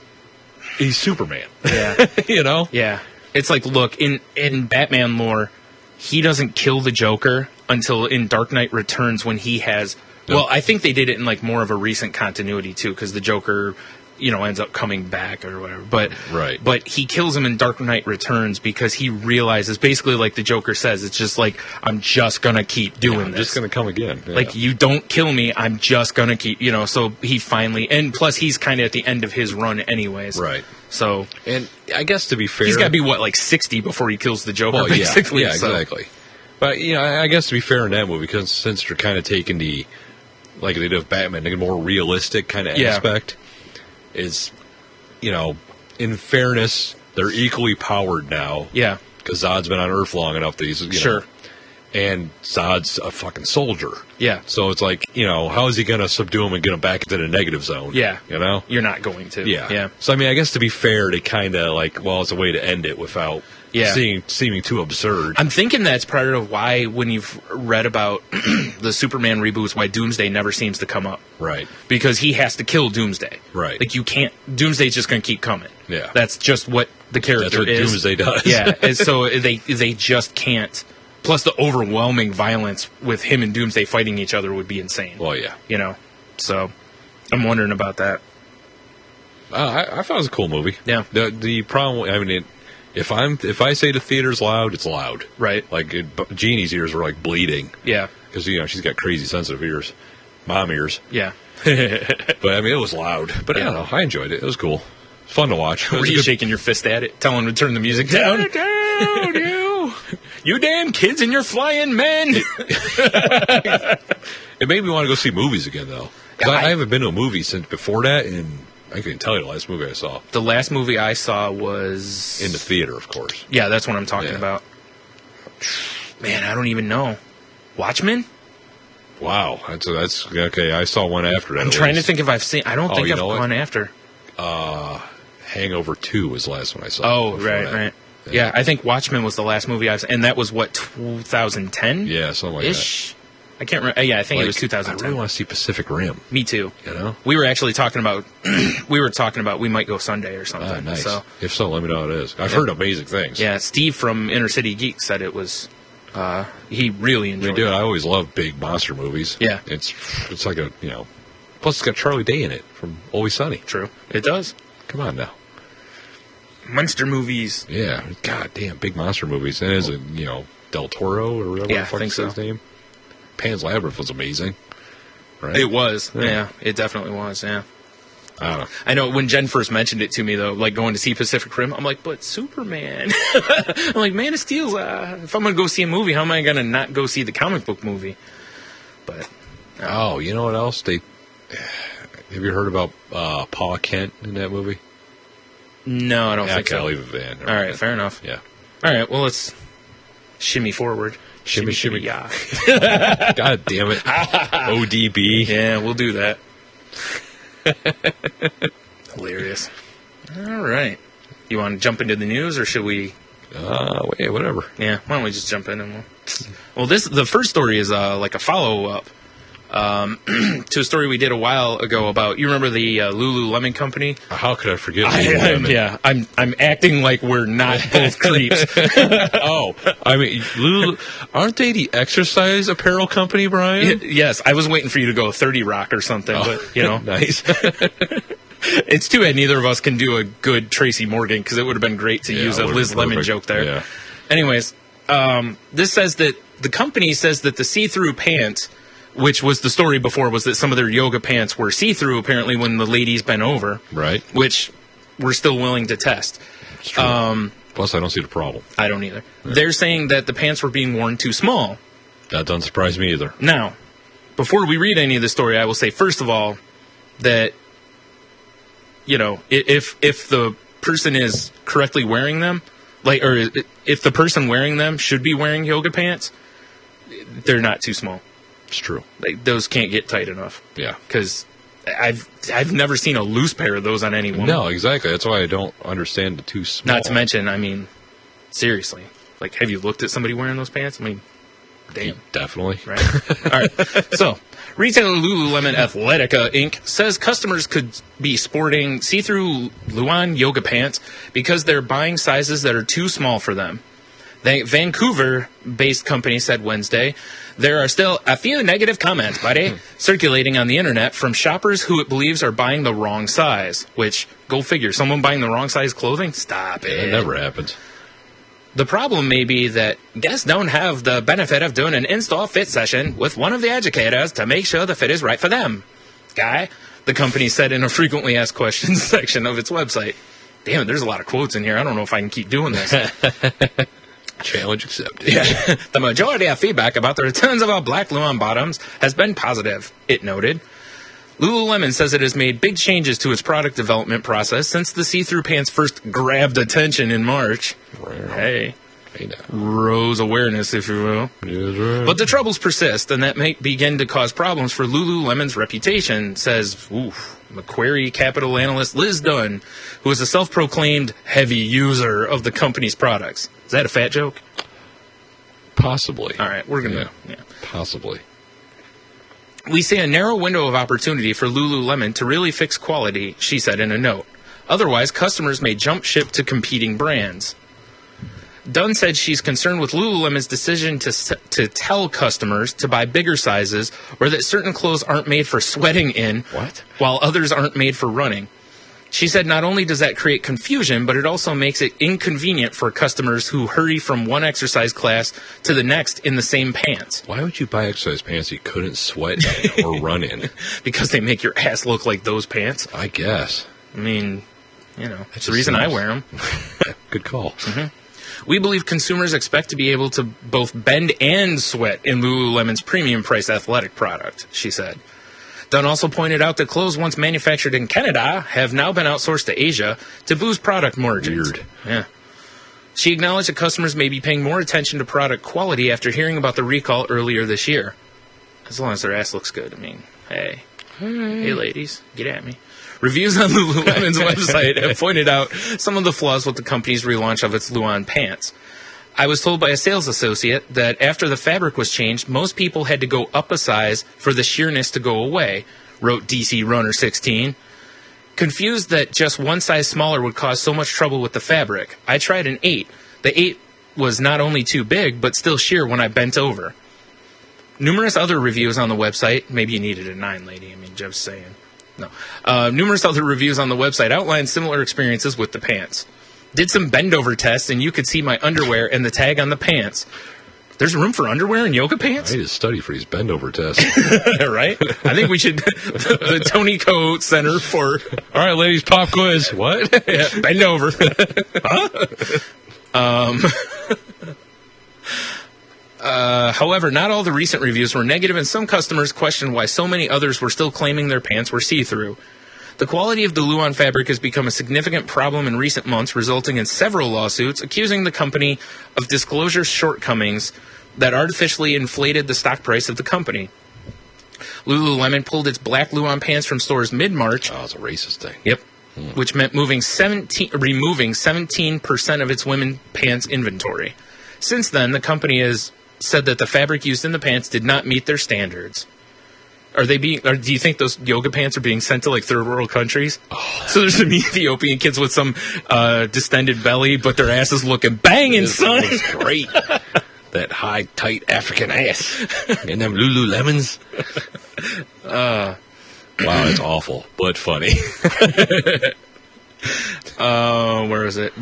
he's Superman. Yeah. You know? Yeah. It's like, look, in Batman lore, he doesn't kill the Joker until in Dark Knight Returns when he has... No. Well, I think they did it in, like, more of a recent continuity, too, because the Joker, ends up coming back or whatever. But Right. But he kills him in Dark Knight Returns because he realizes, basically like the Joker says, it's just like, I'm just going to keep doing I'm this. just going to come again. Yeah. Like, you don't kill me, I'm just going to keep... so he finally... And plus, he's kind of at the end of his run anyways. Right. So... And I guess to be fair... He's got to be, like 60 before he kills the Joker, Well, basically. Yeah, so. exactly. But, I guess to be fair in that movie, because since they're kind of taking the, like they did with Batman, the more realistic kind of Yeah. aspect, is, in fairness, they're equally powered now. Yeah. Because Zod's been on Earth long enough that he's, Sure. And Zod's a fucking soldier. Yeah. So it's like, how is he going to subdue him and get him back into the negative zone? Yeah. You know? You're not going to. Yeah. Yeah. So, I guess to be fair, they kind of it's a way to end it without seeming too absurd. I'm thinking that's part of why, when you've read about the Superman reboots, why Doomsday never seems to come up. Right. Because he has to kill Doomsday. Right. Like, you can't... Doomsday's just going to keep coming. Yeah. That's just what the character That's what is. Doomsday does. Yeah. And so they just can't... Plus, the overwhelming violence with him and Doomsday fighting each other would be insane. Well, yeah. So, I'm wondering about that. I thought it was a cool movie. Yeah. The problem, if I say the theater's loud, it's loud. Right. Like Jeannie's ears were like bleeding Yeah. because she's got crazy sensitive ears, mom ears. Yeah. But it was loud. But I don't know. I enjoyed it. It was cool. Fun to watch. Were you shaking your fist at it, telling him to turn the music down? Turn it down, you! You damn kids and your flying men! It made me want to go see movies again, though. 'Cause I haven't been to a movie since before that, and I couldn't tell you the last movie I saw. The last movie I saw was... In the theater, of course. Yeah, that's what I'm talking Yeah. about. Man, I don't even know. Watchmen? Wow. That's okay. I saw one after that. I'm trying to think if I've seen... I don't think you I've know what? gone after. Hangover 2 was the last one I saw. Oh, before right, that. right. Yeah, I think Watchmen was the last movie I saw. And that was, what, 2010? Yeah, something like Ish? I can't remember. Yeah, I think it was I 2010. really want to see Pacific Rim. Me too. You know? We were actually talking about we might go Sunday or something. Ah, nice. So If so, let me know how it is. I've heard amazing things. yeah, Steve from Inner City Geek said it was. He really enjoyed Dude, it. I always love big monster movies. Yeah. It's like a, you know, plus it's got Charlie Day in it from Always Sunny. True. It does. Come on now. Monster movies. Yeah, god damn, big monster movies. And is it, you know, Del Toro or whatever Yeah, the fuck I think is so. his name? Pan's Labyrinth was amazing. Right? It was. Yeah. Yeah, it definitely was. Yeah. I don't know. I know when Jen first mentioned it to me, though, like going to see Pacific Rim, I'm like, but Superman. I'm like, Man of Steel, if I'm going to go see a movie, how am I going to not go see the comic book movie? But, Oh, you know what else? Have you heard about Paul Kent in that movie? no, I don't think Okay, I'll so. leave it in. All right, fair enough. Yeah. All right, well, let's shimmy forward. Shimmy, shimmy. yeah. God damn it. ODB. Yeah, we'll do that. Hilarious. All right. You want to jump into the news, or should we? Wait, whatever. Yeah, why don't we just jump in and well, the first story is like a follow up to a story we did a while ago about. You remember the Lululemon company? How could I forget? Lululemon? Yeah, I'm acting like we're not both creeps. Oh, I mean, aren't they the exercise apparel company, Brian? Yes, I was waiting for you to go 30 Rock or something, but you know, Nice. it's too bad neither of us can do a good Tracy Morgan because it would have been great to use a would've Liz been Lemon perfect. joke there. Yeah. Anyways, this says that the company says that the see-through pants, which was the story before, was that some of their yoga pants were see-through apparently when the ladies bent over, Right. which we're still willing to test. It's true. Plus, I don't see the problem. I don't either. They're saying that the pants were being worn too small. That doesn't surprise me either. Now, before we read any of the story, I will say, first of all, that, you know, if the person is correctly wearing them, like, or if the person wearing them should be wearing yoga pants, they're not too small. It's true. Like, those can't get tight enough. Yeah. Because I've never seen a loose pair of those on any woman. No, exactly. That's why I don't understand the too small. Not to mention, I mean, seriously, like, have you looked at somebody wearing those pants? I mean, damn. Definitely. Right. All right. So, retailer Lululemon Athletica Inc. says customers could be sporting see-through Luan yoga pants because they're buying sizes that are too small for them. The Vancouver-based company said Wednesday, there are still a few negative comments, buddy, circulating on the internet from shoppers who it believes are buying the wrong size. Which, go figure, someone buying the wrong size clothing? Stop it. It never happens. The problem may be that guests don't have the benefit of doing an in-store fit session with one of the educators to make sure the fit is right for them. Guy, the company said in a frequently asked questions section of its website. Damn it, there's a lot of quotes in here. I don't know if I can keep doing this. Challenge accepted. Yeah. The majority of feedback about the returns of our black Luan bottoms has been positive, it noted. Lululemon says it has made big changes to its product development process since the see-through pants first grabbed attention in March. Hey, Hey now. rose awareness, if you will. Yes, right. But the troubles persist, and that may begin to cause problems for Lululemon's reputation, says Macquarie Capital analyst Liz Dunn, who is a self-proclaimed heavy user of the company's products. Is that a fat joke? Possibly. All right, we're going to... Yeah. Possibly. We see a narrow window of opportunity for Lululemon to really fix quality, she said in a note. Otherwise, customers may jump ship to competing brands. Dunn said she's concerned with Lululemon's decision to tell customers to buy bigger sizes or that certain clothes aren't made for sweating in, What? while others aren't made for running. She said not only does that create confusion, but it also makes it inconvenient for customers who hurry from one exercise class to the next in the same pants. Why would you buy exercise pants you couldn't sweat in or run in? Because they make your ass look like those pants. I guess. I mean, you know, that's the just reason I seems- wear them. Good call. We believe consumers expect to be able to both bend and sweat in Lululemon's premium price athletic product, she said. Dunn also pointed out that clothes once manufactured in Canada have now been outsourced to Asia to boost product margins. Weird. Yeah. She acknowledged that customers may be paying more attention to product quality after hearing about the recall earlier this year. As long as their ass looks good. I mean, hey. Hey, ladies, get at me. Reviews on Lululemon's website have pointed out some of the flaws with the company's relaunch of its Luan pants. I was told by a sales associate that after the fabric was changed, most people had to go up a size for the sheerness to go away, wrote DC Runner 16. Confused that just one size smaller would cause so much trouble with the fabric, I tried an 8. The 8 was not only too big, but still sheer when I bent over. Numerous other reviews on the website, maybe you needed a 9, lady, I mean, just saying. No. Numerous other reviews on the website outlined similar experiences with the pants. Did some bend-over tests, and you could see my underwear and the tag on the pants. There's room for underwear in yoga pants? I need to study for these bend-over tests. Right? I think we should... the Tony Coe Center for... All right, ladies, pop quiz. What? Yeah, bend over. Huh? However, not all the recent reviews were negative, and some customers questioned why so many others were still claiming their pants were see-through. The quality of the Luan fabric has become a significant problem in recent months, resulting in several lawsuits accusing the company of disclosure shortcomings that artificially inflated the stock price of the company. Lululemon pulled its black Luan pants from stores mid-March. Oh, it's a racist thing. Yep. Which meant removing 17% of its women's pants inventory. Since then, the company has said that the fabric used in the pants did not meet their standards. Do you think those yoga pants are being sent to like third world countries? Oh, so there's some Ethiopian kids with some distended belly, but their ass is looking banging, son. Looks great. That high, tight African ass. And them Lululemons. Wow, that's awful, but funny. Where is it?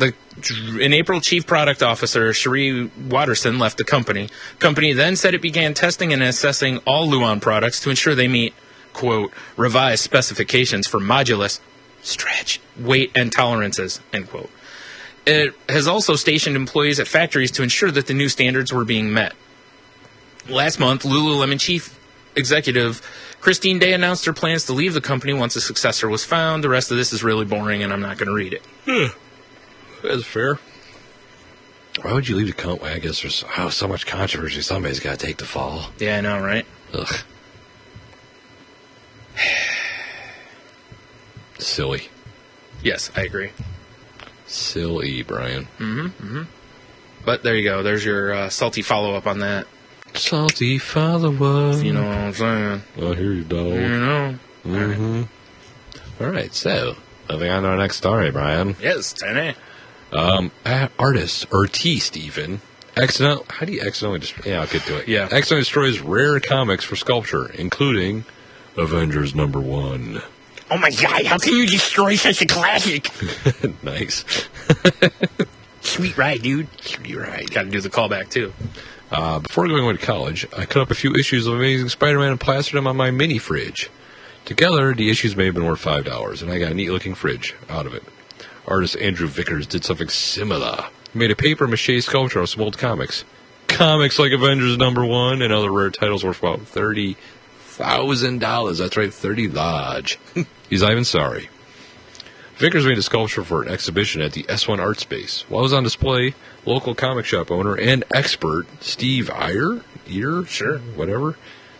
In April, Chief Product Officer Cherie Watterson left the company. Company then said it began testing and assessing all Luan products to ensure they meet, quote, revised specifications for modulus, stretch, weight, and tolerances, end quote. It has also stationed employees at factories to ensure that the new standards were being met. Last month, Lululemon Chief Executive Christine Day announced her plans to leave the company once a successor was found. The rest of this is really boring, and I'm not going to read it. That's fair. Why would you leave the company? I guess there's so much controversy. Somebody's got to take the fall. Yeah, I know, right? Ugh. Silly. Yes, I agree. Silly, Brian. But there you go. There's your salty follow-up on that. Salty follow-up. You know what I'm saying? I hear you, dog. You know. All right, so moving on to our next story, Brian. Yes, Tenny. Artiste even. How do you accidentally destroy? Yeah, I'll get to it. Yeah. Accidentally destroys rare comics for sculpture, including Avengers #1. Oh my god, how can you destroy such a classic? Nice. Sweet ride, dude. Sweet ride. Got to do the callback, too. Before going away to college, I cut up a few issues of Amazing Spider-Man and plastered them on my mini fridge. Together, the issues may have been worth $5, and I got a neat-looking fridge out of it. Artist Andrew Vickers did something similar. He made a paper-mache sculpture of some old comics. Comics like Avengers #1 and other rare titles worth about $30,000. That's right, 30 large. He's not even sorry. Vickers made a sculpture for an exhibition at the S1 Art Space. While it was on display, local comic shop owner and expert Steve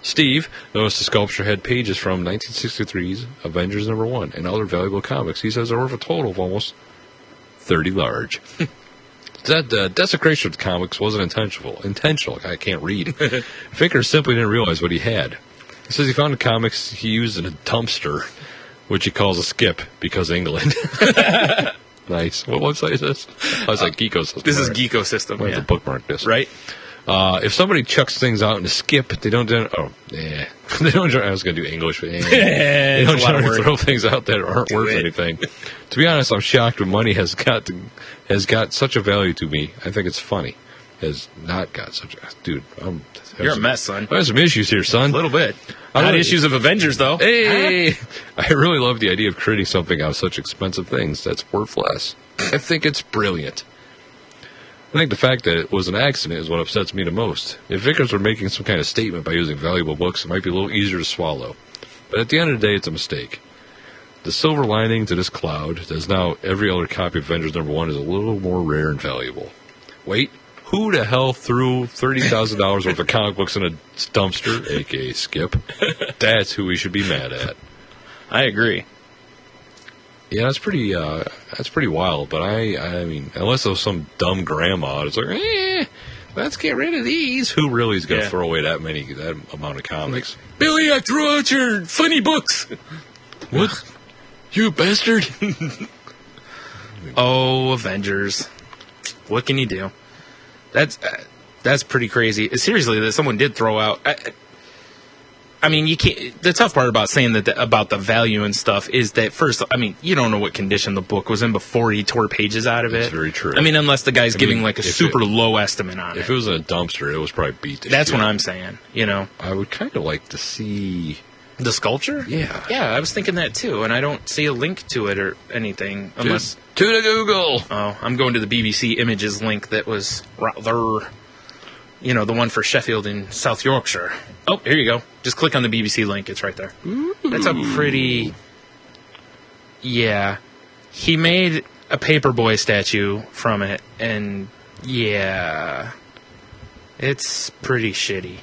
Steve noticed the sculpture had pages from 1963's Avengers #1 and other valuable comics. He says they're worth a total of almost 30 large. That desecration of the comics wasn't intentional. I can't read. Vickers simply didn't realize what he had. He says he found the comics he used in a dumpster, which he calls a skip because England. Nice. What website is this? Oh, it's like Geeko System. This is Geeko System. I have to bookmark this. Right? If somebody chucks things out in a skip, they don't. They don't. I was going to do English, but they don't try to throw things out that aren't worth anything. To be honest, I'm shocked when money has got such a value to me. I think it's funny. Has not got such a dude. You're a mess, son. I have some issues here, son. A little bit. Not issues of Avengers, though. Hey, I really love the idea of creating something out of such expensive things that's worth less. I think it's brilliant. I think the fact that it was an accident is what upsets me the most. If Vickers were making some kind of statement by using valuable books, it might be a little easier to swallow. But at the end of the day, it's a mistake. The silver lining to this cloud is now every other copy of Avengers #1 is a little more rare and valuable. Wait, who the hell threw $30,000 worth of comic books in a dumpster, a.k.a. Skip? That's who we should be mad at. I agree. Yeah, that's pretty wild. But I mean, unless it was some dumb grandma, it's like, let's get rid of these. Who really is going to Yeah. throw away that amount of comics? Billy, I threw out your funny books. What? You bastard! Oh, Avengers. What can you do? That's pretty crazy. Seriously, that someone did throw out. I mean, you can't. The tough part about saying that about the value and stuff is that first, I mean, you don't know what condition the book was in before he tore pages out of it. That's very true. I mean, unless the guy's giving like a if super low estimate on If it. it was in a dumpster, it was probably beat to That's shit. what I'm saying. You know, I would kind of like to see. the sculpture. Yeah. Yeah, I was thinking that too, and I don't see a link to it or anything unless. To the Google. Oh, I'm going to the BBC Images link that was rather, the one for Sheffield in South Yorkshire. Oh, here you go. Just click on the BBC link. It's right there. Ooh. That's a pretty... Yeah. He made a Paperboy statue from it, and yeah. It's pretty shitty.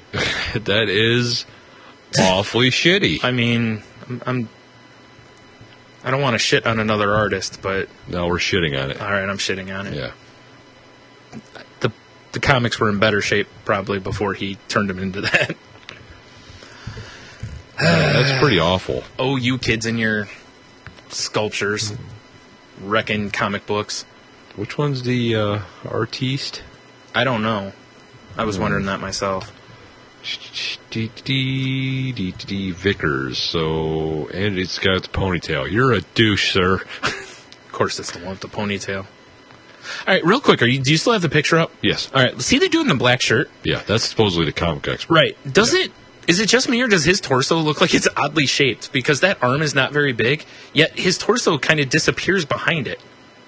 That is awfully shitty. I mean, I don't want to shit on another artist, but... No, we're shitting on it. All right, I'm shitting on it. Yeah. The comics were in better shape probably before he turned them into that. That's pretty awful. Oh, you kids and your sculptures, wrecking comic books. Which one's the artiste? I don't know. I was wondering that myself. Vickers. So, and it's got the ponytail. You're a douche, sir. Of course, it's the one with the ponytail. All right, real quick, do you still have the picture up? Yes. All right, see the dude in the black shirt? Yeah, that's supposedly the comic expert. Right. Is it just me, or does his torso look like it's oddly shaped? Because that arm is not very big, yet his torso kind of disappears behind it.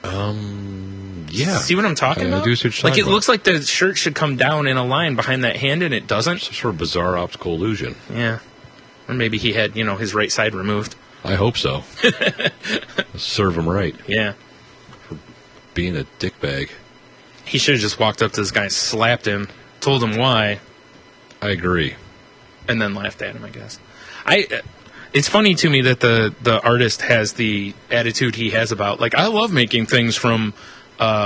Yeah. See what I'm talking about? I do see what you're Like, talking it about. looks like the shirt should come down in a line behind that hand, and it doesn't. Some sort of bizarre optical illusion. Yeah. Or maybe he had, his right side removed. I hope so. Serve him right. Yeah. Being a dickbag. He should have just walked up to this guy, slapped him, told him why, I agree. and then laughed at him, I guess. It's funny to me that the artist has the attitude he has about, like, I love making things from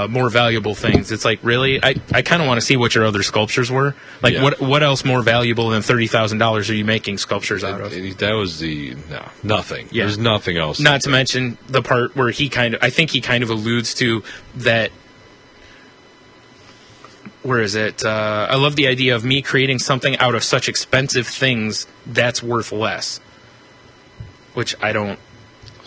more valuable things. It's like, really? I kind of want to see what your other sculptures were. Like, Yeah. what else more valuable than $30,000 are you making sculptures out of? That was nothing. Yeah. There's nothing else. Not to mention the part where I think he kind of alludes to that. Where is it? I love the idea of me creating something out of such expensive things that's worth less. Which I don't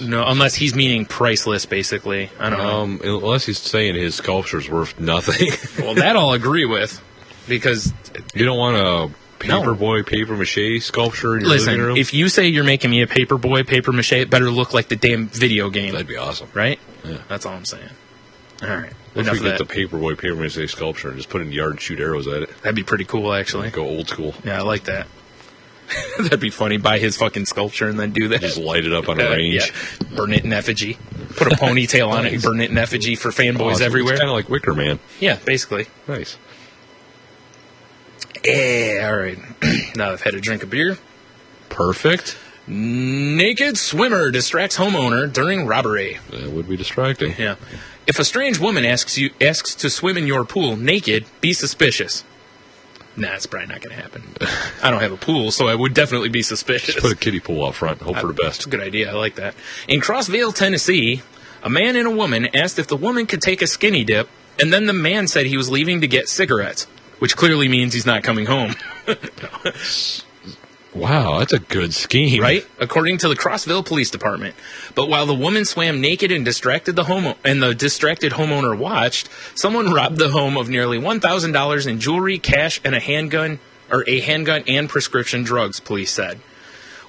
know, unless he's meaning priceless, basically. I don't know. Unless he's saying his sculpture's worth nothing. Well, that I'll agree with, because You don't want a paperboy paper mache sculpture in your living listen, room? if you say you're making me a Paperboy paper mache, it better look like the damn video game, That'd be awesome. right? Yeah. That's all I'm saying. All right, What if enough we of get that. the paperboy paper mache sculpture and just put it in the yard and shoot arrows at it? That'd be pretty cool, actually. Go old school. Yeah, I like that. That'd be funny. Buy his fucking sculpture and then do that. Just light it up on a range. Yeah. Burn it in effigy. Put a ponytail on it and burn it in effigy for fanboys everywhere. It's kind of like Wicker Man. Yeah, basically. Nice. Yeah, all right. Now I've had a drink of beer. Perfect. Naked swimmer distracts homeowner during robbery. That would be distracting. Yeah. If a strange woman asks to swim in your pool naked, be suspicious. Nah, it's probably not going to happen. I don't have a pool, so I would definitely be suspicious. Just put a kiddie pool out front and hope for the That's best. a good idea. I like that. In Crossville, Tennessee, a man and a woman asked if the woman could take a skinny dip, and then the man said he was leaving to get cigarettes, which clearly means he's not coming home. Wow, that's a good scheme. Right? According to the Crossville Police Department. But while the woman swam naked and the distracted homeowner watched, someone robbed the home of nearly $1,000 in jewelry, cash, and a handgun and prescription drugs, police said.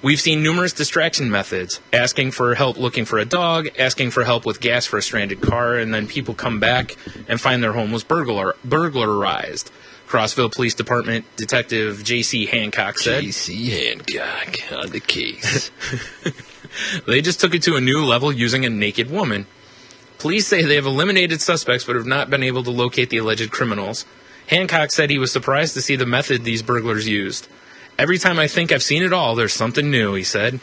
We've seen numerous distraction methods, asking for help looking for a dog, asking for help with gas for a stranded car, and then people come back and find their home was burglarized. Crossville Police Department Detective J.C. Hancock said, J.C. Hancock on the case. They just took it to a new level using a naked woman. Police say they have eliminated suspects but have not been able to locate the alleged criminals. Hancock said he was surprised to see the method these burglars used. Every time I think I've seen it all, there's something new, he said.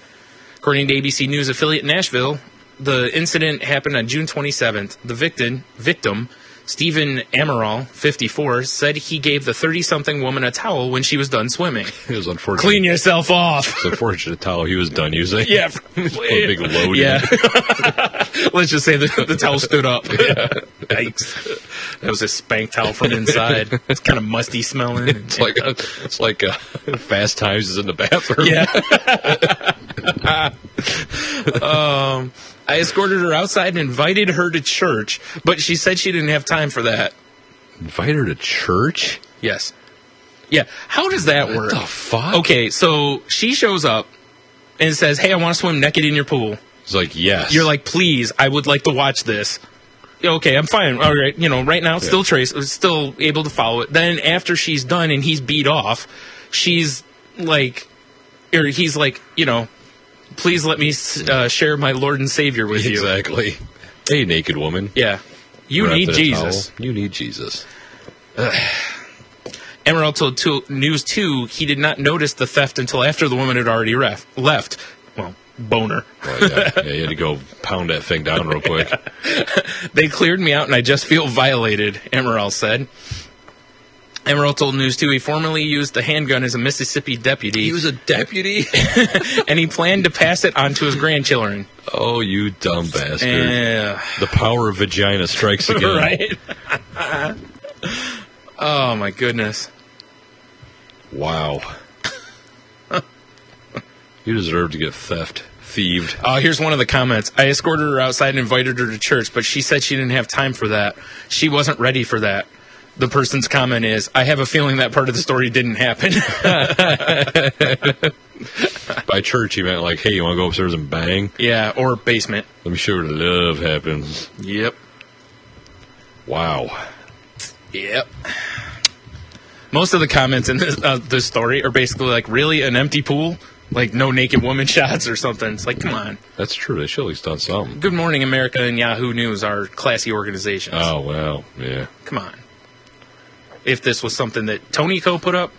According to ABC News affiliate Nashville, the incident happened on June 27th. The victim Stephen Amaral, 54, said he gave the 30-something woman a towel when she was done swimming. It was unfortunate. Clean yourself off. It's unfortunate towel he was done using. Yeah. Put a big load Yeah. in it. Let's just say the towel stood up. Yikes. That was a spank towel from inside. It's kind of musty smelling. It's like Fast Times is in the bathroom. Yeah. I escorted her outside and invited her to church, but she said she didn't have time for that. Invite her to church? Yes. Yeah. How does that work? What the fuck? Okay, so she shows up and says, hey, I want to swim naked in your pool. It's like, yes. You're like, please, I would like to watch this. Okay, I'm fine. All right, right now, still still able to follow it. Then after she's done and he's beat off, she's like, or he's like, please let me share my Lord and Savior with you. Exactly. Hey, naked woman. Yeah. You need Jesus. You need Jesus. Emerald told News 2 he did not notice the theft until after the woman had already left. Well, boner. Well, yeah, you had to go pound that thing down real quick. They cleared me out and I just feel violated, Emerald said. Emerald told News 2 he formerly used the handgun as a Mississippi deputy. He was a deputy? And he planned to pass it on to his grandchildren. Oh, you dumb bastard. Yeah. The power of vagina strikes again. Right? Oh, my goodness. Wow. You deserve to get thieved. Here's one of the comments. I escorted her outside and invited her to church, but she said she didn't have time for that. She wasn't ready for that. The person's comment is, I have a feeling that part of the story didn't happen. By church, he meant like, hey, you want to go upstairs and bang? Yeah, or basement. Let me show you where the love happens. Yep. Wow. Yep. Most of the comments in this story are basically like, really, an empty pool? Like, no naked woman shots or something. It's like, come on. That's true. They should at least done something. Good Morning America and Yahoo News are classy organizations. Oh, well, yeah. Come on. If this was something that Tony Co. put up,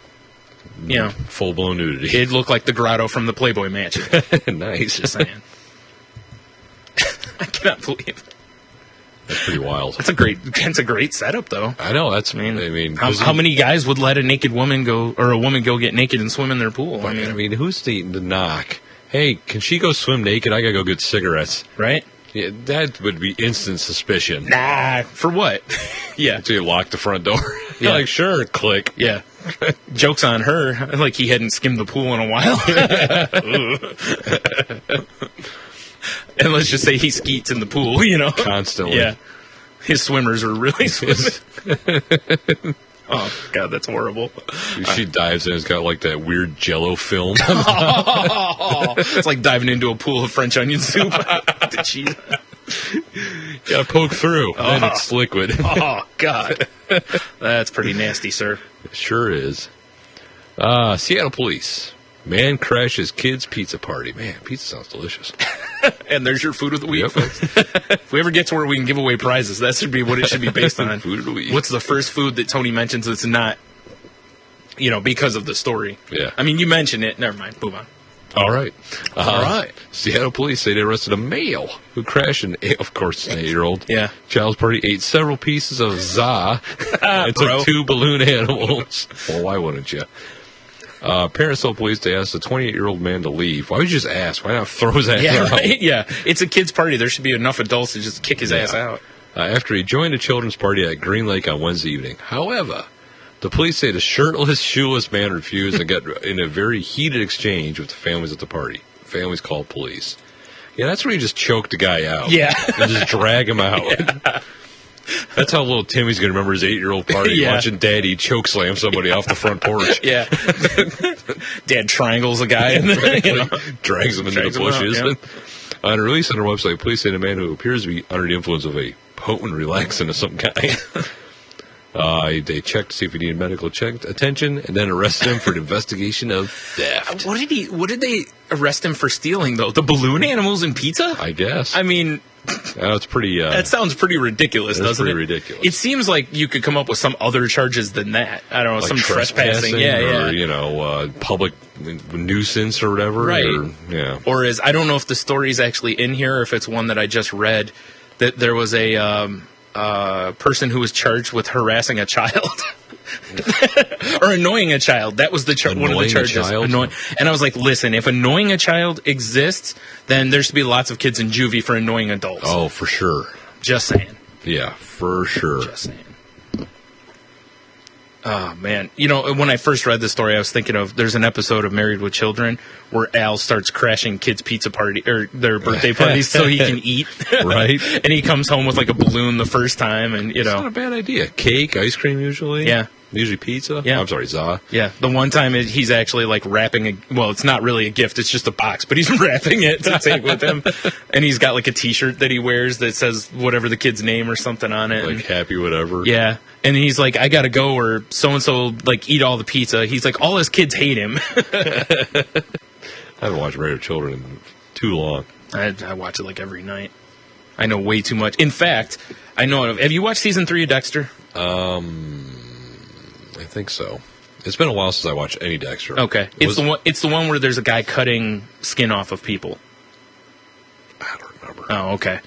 full-blown nudity. it'd look like the grotto from the Playboy Mansion. Nice. Just saying. I cannot believe it. That's pretty wild. That's a great setup, though. I know. How many guys would let a naked woman go, or a woman go get naked and swim in their pool? I mean, who's the knock? Hey, can she go swim naked? I gotta go get cigarettes. Right? Yeah, that would be instant suspicion. Nah, for what? Yeah. So you lock the front door. Yeah. Like, sure, click. Yeah. Joke's on her. Like he hadn't skimmed the pool in a while. And let's just say he skeets in the pool, Constantly. Yeah. His swimmers are really swimming. Oh, God, that's horrible. She dives in. It's got like that weird Jello film. It's like diving into a pool of French onion soup. The cheese. Gotta poke through. Then it's liquid. Oh, God. That's pretty nasty, sir. It sure is. Seattle police. Man crashes kid's pizza party. Man, pizza sounds delicious. And there's your food of the week, Yep. folks. If we ever get to where we can give away prizes, that should be what it should be based on. Food of the week. What's the first food that Tony mentions that's not, because of the story? Yeah. I mean, you mentioned it. Never mind. Move on. All right. All right. Seattle police say they arrested a male who crashed an 8-year-old. Yeah. Child's party, ate several pieces of za and took 2 balloon animals. Well, why wouldn't you? Parents told police they asked the 28-year-old man to leave. Why would you just ask? Why not throw his ass out? Right? Yeah. It's a kid's party. There should be enough adults to just kick his ass out. After he joined a children's party at Green Lake on Wednesday evening. However, the police say the shirtless, shoeless man refused and got in a very heated exchange with the families at the party. Families called police. Yeah, that's where you just choke the guy out. Yeah. And just drag him out. Yeah. That's how little Timmy's going to remember his 8-year-old party, watching Daddy choke slam somebody off the front porch. Yeah. Dad triangles a guy and then, drags him into the bushes. Out, On a release on their website, police say the man who appears to be under the influence of a potent relaxant of some kind. They checked to see if he needed medical attention and then arrested him for an investigation of theft. What did they arrest him for stealing, though? The balloon animals and pizza? I guess. I mean, it's pretty. that sounds pretty ridiculous, doesn't it? Pretty ridiculous. It seems like you could come up with some other charges than that. I don't know, like some trespassing. Or, public nuisance or whatever. Right. Or, I don't know if the story's actually in here or if it's one that I just read, that there was a person who was charged with harassing a child. Or annoying a child. That was one of the charges. Annoying. And I was like, listen, if annoying a child exists, then there should be lots of kids in juvie for annoying adults. Oh, for sure. Just saying. Yeah, for sure. Just saying. Oh, man. You know, when I first read the story, I was thinking of, there's an episode of Married with Children where Al starts crashing kids' pizza party, or their birthday parties so he can eat. Right. And he comes home with like a balloon the first time, and, you know. It's not a bad idea. Cake, ice cream usually. Yeah. Usually pizza. Yeah. I'm sorry, za. Yeah. The one time he's actually like wrapping well, it's not really a gift, it's just a box, but he's wrapping it to take with him. And he's got like a t-shirt that he wears that says whatever the kid's name or something on it. Like happy whatever. Yeah. And he's like, I gotta go, or so-and-so like eat all the pizza. He's like, all his kids hate him. I haven't watched Married with Children in too long. I watch it like every night. I know way too much. In fact, I know. Have you watched season 3 of Dexter? I think so. It's been a while since I watched any Dexter. Okay. It's the one where there's a guy cutting skin off of people. I don't remember. Oh, okay.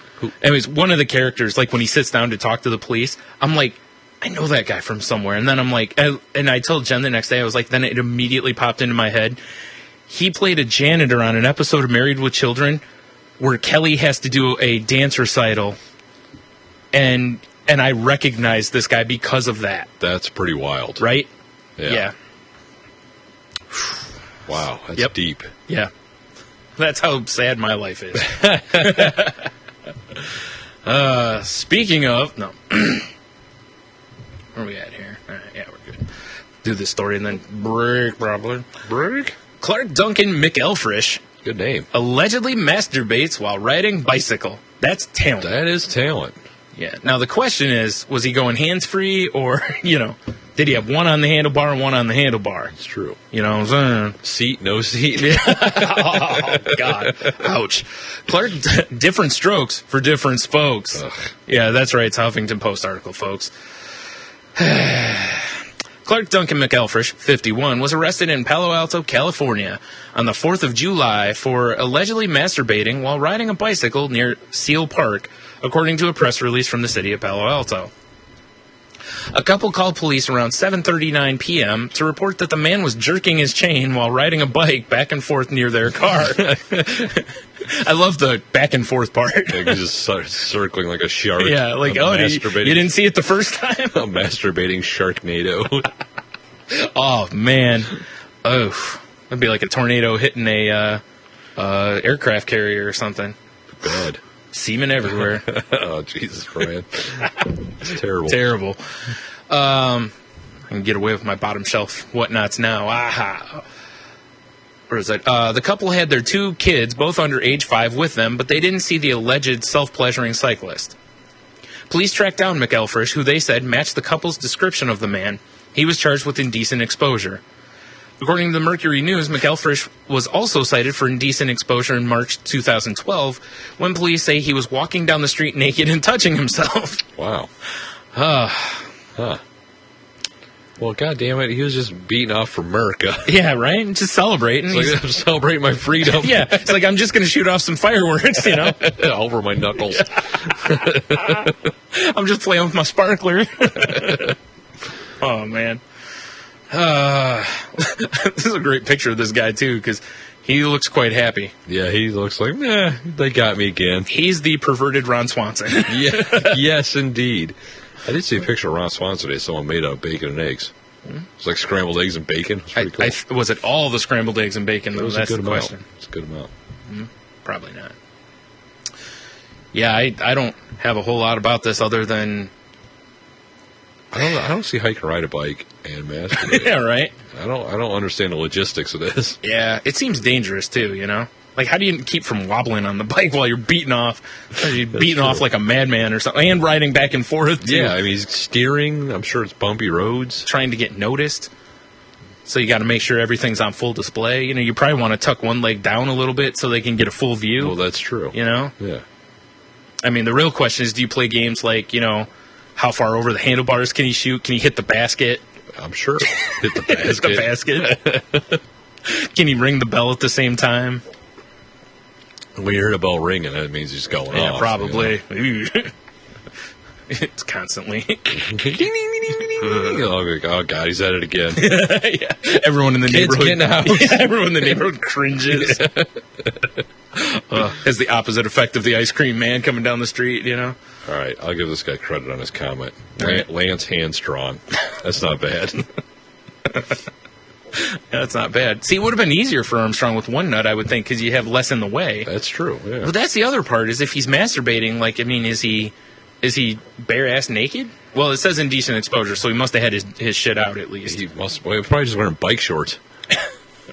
Anyways, one of the characters, like when he sits down to talk to the police, I'm like, I know that guy from somewhere. And then I'm like, and I told Jen the next day, I was like, then it immediately popped into my head. He played a janitor on an episode of Married with Children where Kelly has to do a dance recital. And I recognize this guy because of that. That's pretty wild. Right? Yeah. Wow, that's deep. Yeah. That's how sad my life is. Speaking of, no. Where are we at here? All right, yeah, we're good. Do this story and then break, probably. Break? Clark Duncan McElfresh Good name. allegedly masturbates while riding bicycle. That's talent. That is talent. Yeah. Now, the question is, was he going hands-free or, you know, did he have one on the handlebar and one on the handlebar? It's true. You know what I'm saying? Seat, no seat. Oh, God. Ouch. Clark, different strokes for different folks. Ugh. Yeah, that's right. It's a Huffington Post article, folks. Clark Duncan McElfresh, 51, was arrested in Palo Alto, California on the 4th of July for allegedly masturbating while riding a bicycle near Seal Park, according to a press release from the city of Palo Alto. A couple called police around 7:39 p.m. to report that the man was jerking his chain while riding a bike back and forth near their car. I love the back and forth part. Like he's just circling like a shark. Yeah, like, oh, you didn't see it the first time? A masturbating Sharknado. Oh, man. Oh, that'd be like a tornado hitting a aircraft carrier or something. Bad. Semen everywhere. Oh, Jesus, Brian. It's terrible. Terrible. I can get away with my bottom shelf whatnots now. Aha. Where is it? The couple had their 2 kids, both under age 5, with them, but they didn't see the alleged self-pleasuring cyclist. Police tracked down McElfresh, who they said matched the couple's description of the man. He was charged with indecent exposure. According to the Mercury News, McElfresh was also cited for indecent exposure in March 2012 when police say he was walking down the street naked and touching himself. Wow. Huh. Well, goddammit, he was just beating off for America. Yeah, right? Just celebrating. It's like, I'm celebrating my freedom. Yeah, it's like I'm just going to shoot off some fireworks, you know? Over my knuckles. I'm just playing with my sparkler. Oh, man. This is a great picture of this guy, too, because he looks quite happy. Yeah, he looks like, they got me again. He's the perverted Ron Swanson. Yeah, yes, indeed. I did see a picture of Ron Swanson today. Someone made out of bacon and eggs. It's like scrambled eggs and bacon. It was pretty cool. Was it all the scrambled eggs and bacon? It was That's a good the amount. question. It's a good amount. Probably not. Yeah, I don't have a whole lot about this other than... I don't see hike and ride a bike and masturbate. Yeah, right? I don't understand the logistics of this. Yeah, it seems dangerous, too, you know? Like, how do you keep from wobbling on the bike while you're beating off? You're beating off like a madman or something, and riding back and forth, too. Yeah, I mean, he's steering. I'm sure it's bumpy roads. Trying to get noticed. So you got to make sure everything's on full display. You know, you probably want to tuck one leg down a little bit so they can get a full view. Well, that's true. You know? Yeah. I mean, the real question is, do you play games like, you know, how far over the handlebars can he shoot? Can he hit the basket? I'm sure. Hit the basket. Hit the basket. Can he ring the bell at the same time? When you hear the bell ringing, that means he's going off. Yeah, probably. You know? It's constantly. Oh God, he's at it again. Yeah. Everyone in the Kids, neighborhood. get in the house. Yeah, everyone in the neighborhood cringes. Has the opposite effect of the ice cream man coming down the street, you know? All right, I'll give this guy credit on his comment. All right. Lance Handstrong. That's not bad. Yeah, that's not bad. See, it would have been easier for Armstrong with one nut, I would think, because you have less in the way. That's true. Yeah. But that's the other part, is if he's masturbating, like, I mean, is he bare-ass naked? Well, it says indecent exposure, so he must have had his shit out at least. He must. Well, probably just wearing bike shorts.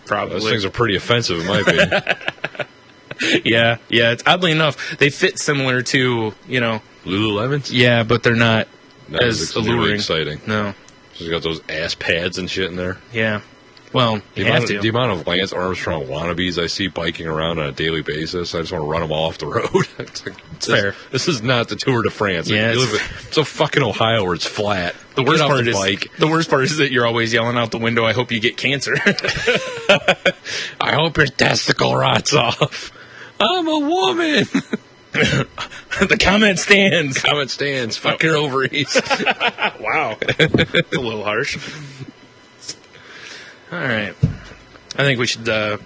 Probably. Those things are pretty offensive, in my opinion. Yeah. It's, oddly enough, they fit similar to, you know. Lululemons? Yeah, but they're not as really alluring. exciting. No. She's got those ass pads and shit in there. Yeah. Well, you have to. The amount of Lance Armstrong wannabes I see biking around on a daily basis, I just want to run them all off the road. It's fair. This is not the Tour de France. Yeah, it's a fucking Ohio where it's flat. The worst part is bike. the worst part is that you're always yelling out the window, "I hope you get cancer." I hope your testicle rots off. I'm a woman. The comment stands. Comment stands. Fuck your ovaries. Wow. That's a little harsh. All right. I think we should do a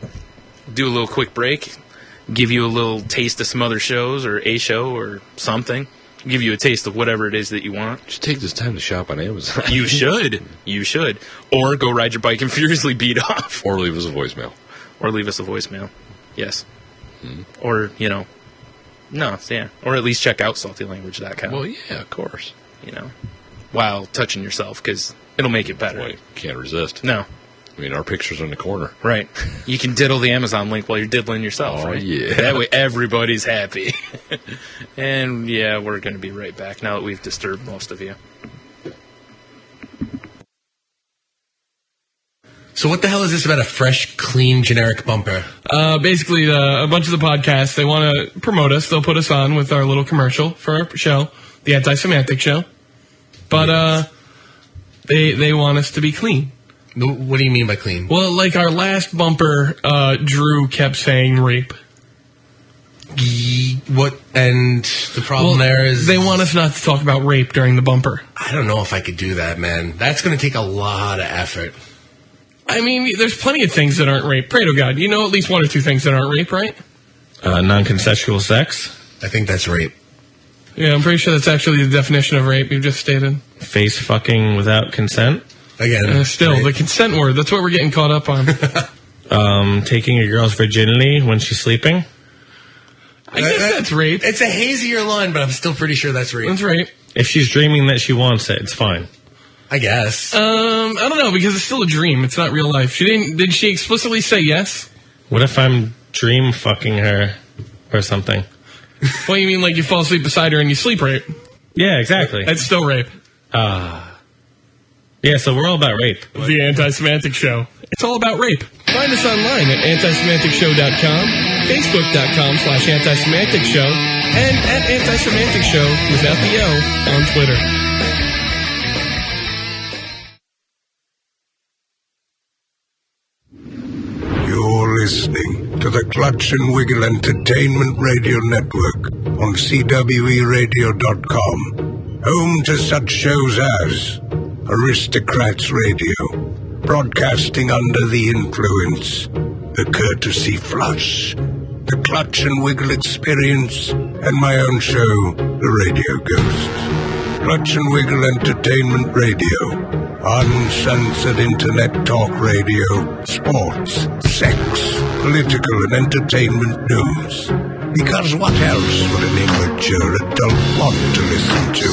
little quick break, give you a little taste of some other shows or a show or something, give you a taste of whatever it is that you want. Just take this time to shop on Amazon. You should. You should. Or go ride your bike and furiously beat off. Or leave us a voicemail. Or leave us a voicemail. Yes. Or, you know, no, yeah. Or at least check out saltylanguage.com. Well, yeah, of course. You know, while touching yourself, because it'll make it better. Boy, can't resist. No. I mean, our picture's in the corner. Right. You can diddle the Amazon link while you're diddling yourself, Oh, right? yeah. That way everybody's happy. And, yeah, we're going to be right back now that we've disturbed most of you. So what the hell is this about a fresh, clean, generic bumper? Basically, a bunch of the podcasts, they want to promote us. They'll put us on with our little commercial for our show, the Anti-Semantic Show. But they want us to be clean. What do you mean by clean? Well, like our last bumper, Drew kept saying rape. What? And the problem there is... They want us not to talk about rape during the bumper. I don't know if I could do that, man. That's going to take a lot of effort. I mean, there's plenty of things that aren't rape. Pray to God. You know at least one or two things that aren't rape, right? Non-consensual sex. I think that's rape. Yeah, I'm pretty sure that's actually the definition of rape you've just stated. Face fucking without consent. Again, Still, rape. the consent word, that's what we're getting caught up on. Taking a girl's virginity when she's sleeping. I guess that's rape. It's a hazier line, but I'm still pretty sure that's rape. That's rape. If she's dreaming that she wants it, it's fine. I guess. I don't know, because it's still a dream. It's not real life. Did she explicitly say yes? What if I'm dream fucking her or something? What, you mean like you fall asleep beside her and you sleep rape? Yeah, exactly. That's still rape. Yeah, so we're all about rape. The Anti-Semantic Show. It's all about rape. Find us online at antisemanticshow.com, facebook.com/antisemantic show, and at Anti-Semantic Show without the O on Twitter. You're listening to the Clutch and Wiggle Entertainment Radio Network on CWERadio.com, home to such shows as Aristocrats Radio, broadcasting under the influence, the Courtesy Flush, the Clutch and Wiggle Experience, and my own show, The Radio Ghost. Clutch and Wiggle Entertainment Radio, uncensored internet talk radio, sports, sex, political and entertainment news. Because what else would an immature adult want to listen to?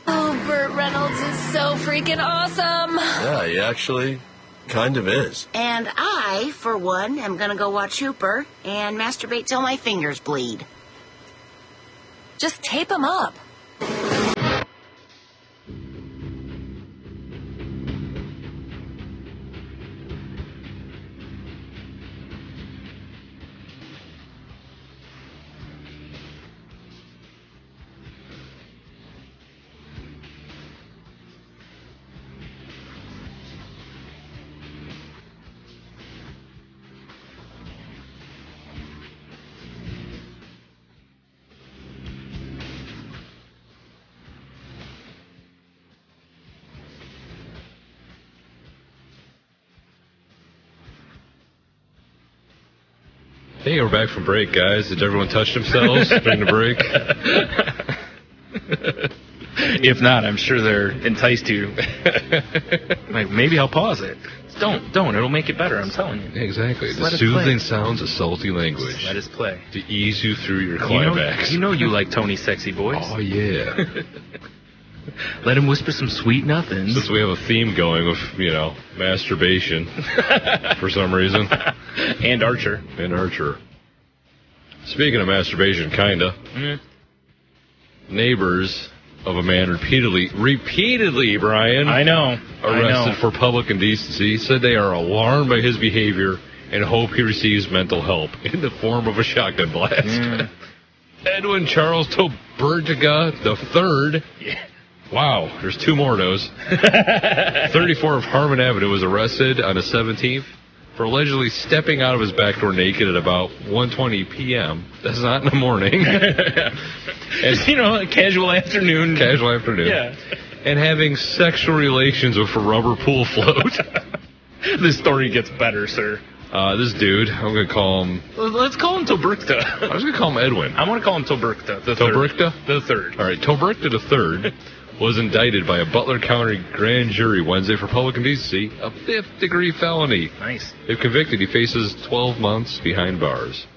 Oh, Burt Reynolds is so freaking awesome. Yeah, he actually kind of is. And I, for one, am gonna go watch Hooper and masturbate till my fingers bleed. Just tape him up. Hey, we're back from break, guys. Did everyone touch themselves during the break? If not, I'm sure they're enticed to. Like, maybe I'll pause it. Don't. It'll make it better, I'm telling you. Exactly. Just The let us soothing play. sounds of salty language Let us play. to ease you through your climax. You know you like Tony's sexy voice. Oh, yeah. Let him whisper some sweet nothings. Since we have a theme going with, masturbation for some reason. And Archer. Speaking of masturbation, kinda. Neighbors of a man repeatedly, Brian. I know. Arrested for public indecency, said they are alarmed by his behavior and hope he receives mental help in the form of a shotgun blast. Edwin Charles Tobertiga III. Yeah. Wow, there's two more of those. 34 of Harmon Avenue was arrested on the 17th for allegedly stepping out of his back door naked at about 1:20 p.m. That's not in the morning. A casual afternoon. Yeah. And having sexual relations with a rubber pool float. This story gets better, sir. This dude, I'm going to call him... Let's call him Tobertiga. I was going to call him Edwin. I want to call him Tobertiga. Tobertiga? The third. All right, Tobertiga III was indicted by a Butler County grand jury Wednesday for public indecency, a 5th-degree felony. Nice. If convicted, he faces 12 months behind bars.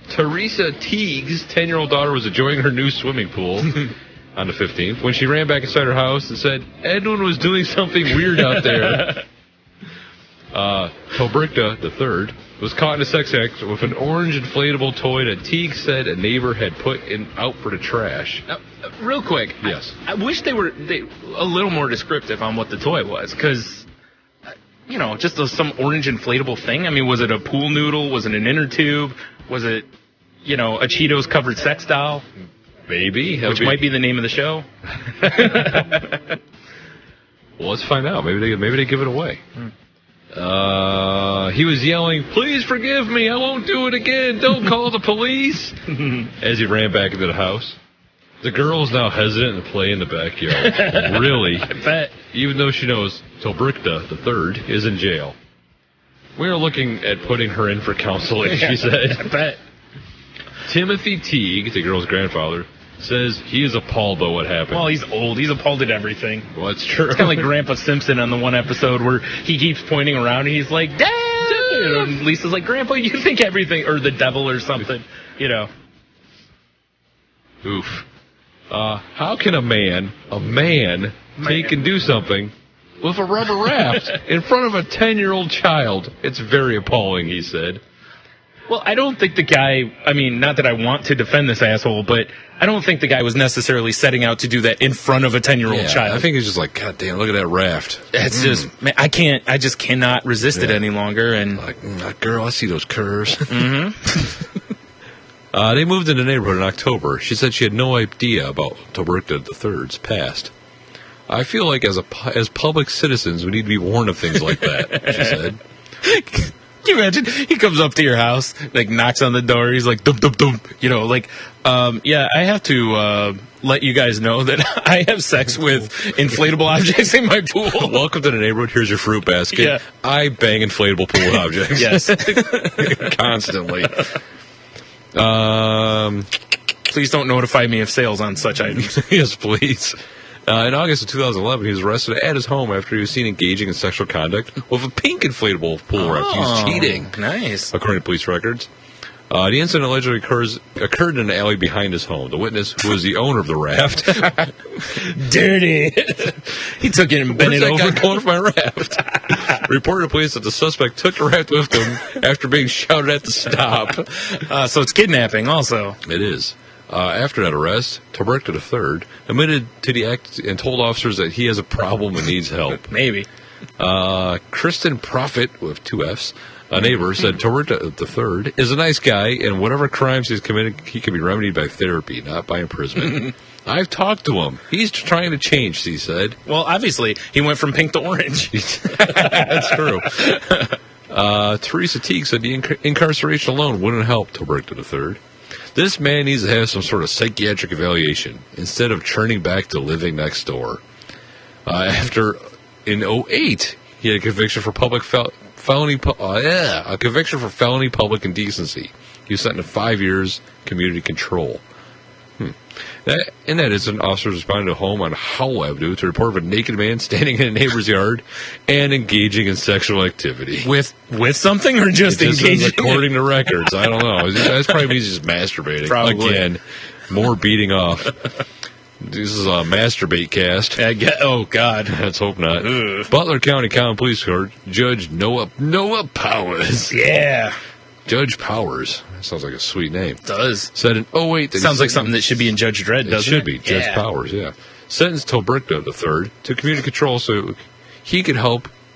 Teresa Teague's 10-year-old daughter was enjoying her new swimming pool on the 15th when she ran back inside her house and said, Edwin was doing something weird out there. Tobertiga III was caught in a sex act with an orange inflatable toy that Teague said a neighbor had put out for the trash. Real quick. Yes. I wish they were a little more descriptive on what the toy was, because, just some orange inflatable thing. I mean, was it a pool noodle? Was it an inner tube? Was it, a Cheetos covered sex doll? Maybe. Which might be the name of the show. Well, let's find out. Maybe they give it away. He was yelling, "Please forgive me, I won't do it again, don't call the police," as he ran back into the house. The girl is now hesitant to play in the backyard. Really? I bet. Even though she knows Tobertiga III is in jail. We are looking at putting her in for counseling, she said. I bet. Timothy Teague, the girl's grandfather, says he is appalled by what happened. Well, he's old. He's appalled at everything. Well, that's true. It's kind of like Grandpa Simpson on the one episode where he keeps pointing around and he's like, Dad! And Lisa's like, Grandpa, you think everything, or the devil or something, Oof. How can a man take and do something with a rubber raft in front of a 10-year-old child? It's very appalling, he said. Well, I don't think the guy, not that I want to defend this asshole, but I don't think the guy was necessarily setting out to do that in front of a 10-year-old child. I think he's just like, God damn, look at that raft. It's just, man, I just cannot resist it any longer. And girl, I see those curves. They moved into the neighborhood in October. She said she had no idea about Tobertiga III's past. I feel like as public citizens, we need to be warned of things like that, she said. Can you imagine? He comes up to your house, knocks on the door. He's like, dum, dum, dum. I have to let you guys know that I have sex with inflatable objects in my pool. Welcome to the neighborhood. Here's your fruit basket. Yeah. I bang inflatable pool objects. Yes. Constantly. Please don't notify me of sales on such items. Yes, please. In August of 2011, he was arrested at his home after he was seen engaging in sexual conduct with a pink inflatable pool raft. He was cheating. Nice. According to police records. The incident allegedly occurred in an alley behind his home. The witness, who was the owner of the raft, dirty. He took it and bent it over. Going for my raft. Reported to police that the suspect took the raft with him after being shouted at to stop. So it's kidnapping, also. It is. After that arrest, Tobertiga III admitted to the act and told officers that he has a problem and needs help. Maybe. Kristen Prophet, with 2 Fs, a neighbor, said Tobertiga III is a nice guy, and whatever crimes he's committed, he can be remedied by therapy, not by imprisonment. I've talked to him. He's trying to change, he said. Well, obviously, he went from pink to orange. That's true. Teresa Teague said the incarceration alone wouldn't help Tobertiga III. This man needs to have some sort of psychiatric evaluation instead of churning back to living next door. After, in 2008, he had a conviction for felony public indecency. He was sentenced to 5 years community control. That incident, officers responded to a home on Howell Avenue to report of a naked man standing in a neighbor's yard and engaging in sexual activity. With something or just engaging? According to records. I don't know. That's probably means he's just masturbating. Probably. Again, more beating off. This is a masturbate cast. Oh, God. Let's hope not. Ugh. Butler County Common Police Court, Judge Noah Powers. Yeah. Judge Powers. That sounds like a sweet name. It does. Said in 08 that Sounds like something that should be in Judge Dredd, doesn't it? It should be. Judge Powers, yeah. Sentenced Tobricta III to community control so he could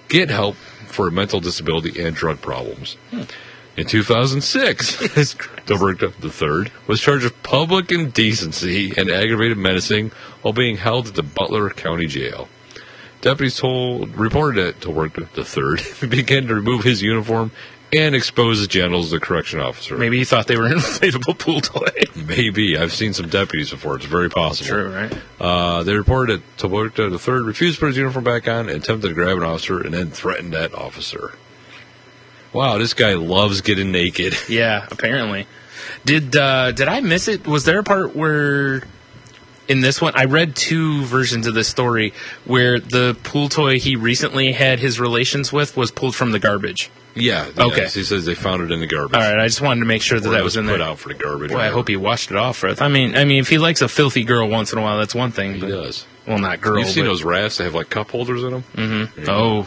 get help for mental disability and drug problems. In 2006, Tobricta III was charged with public indecency and aggravated menacing while being held at the Butler County Jail. Deputies reported that Tobricta III began to remove his uniform and expose his genitals to the correction officer. Maybe he thought they were an inflatable pool toy. Maybe. I've seen some deputies before. It's very possible. True, right? They reported that Tobricta III refused to put his uniform back on and attempted to grab an officer and then threatened that officer. Wow, this guy loves getting naked. Yeah, apparently. Did I miss it? Was there a part where in this one, I read two versions of this story where the pool toy he recently had his relations with was pulled from the garbage? Yeah. Okay. Yes, he says they found it in the garbage. All right, I just wanted to make sure that was in there. Put out for the garbage. Boy, I hope he washed it off. I mean, if he likes a filthy girl once in a while, that's one thing. He does. Well, not girl. You've seen those rafts that have like cup holders in them? Mm-hmm. Yeah. Oh.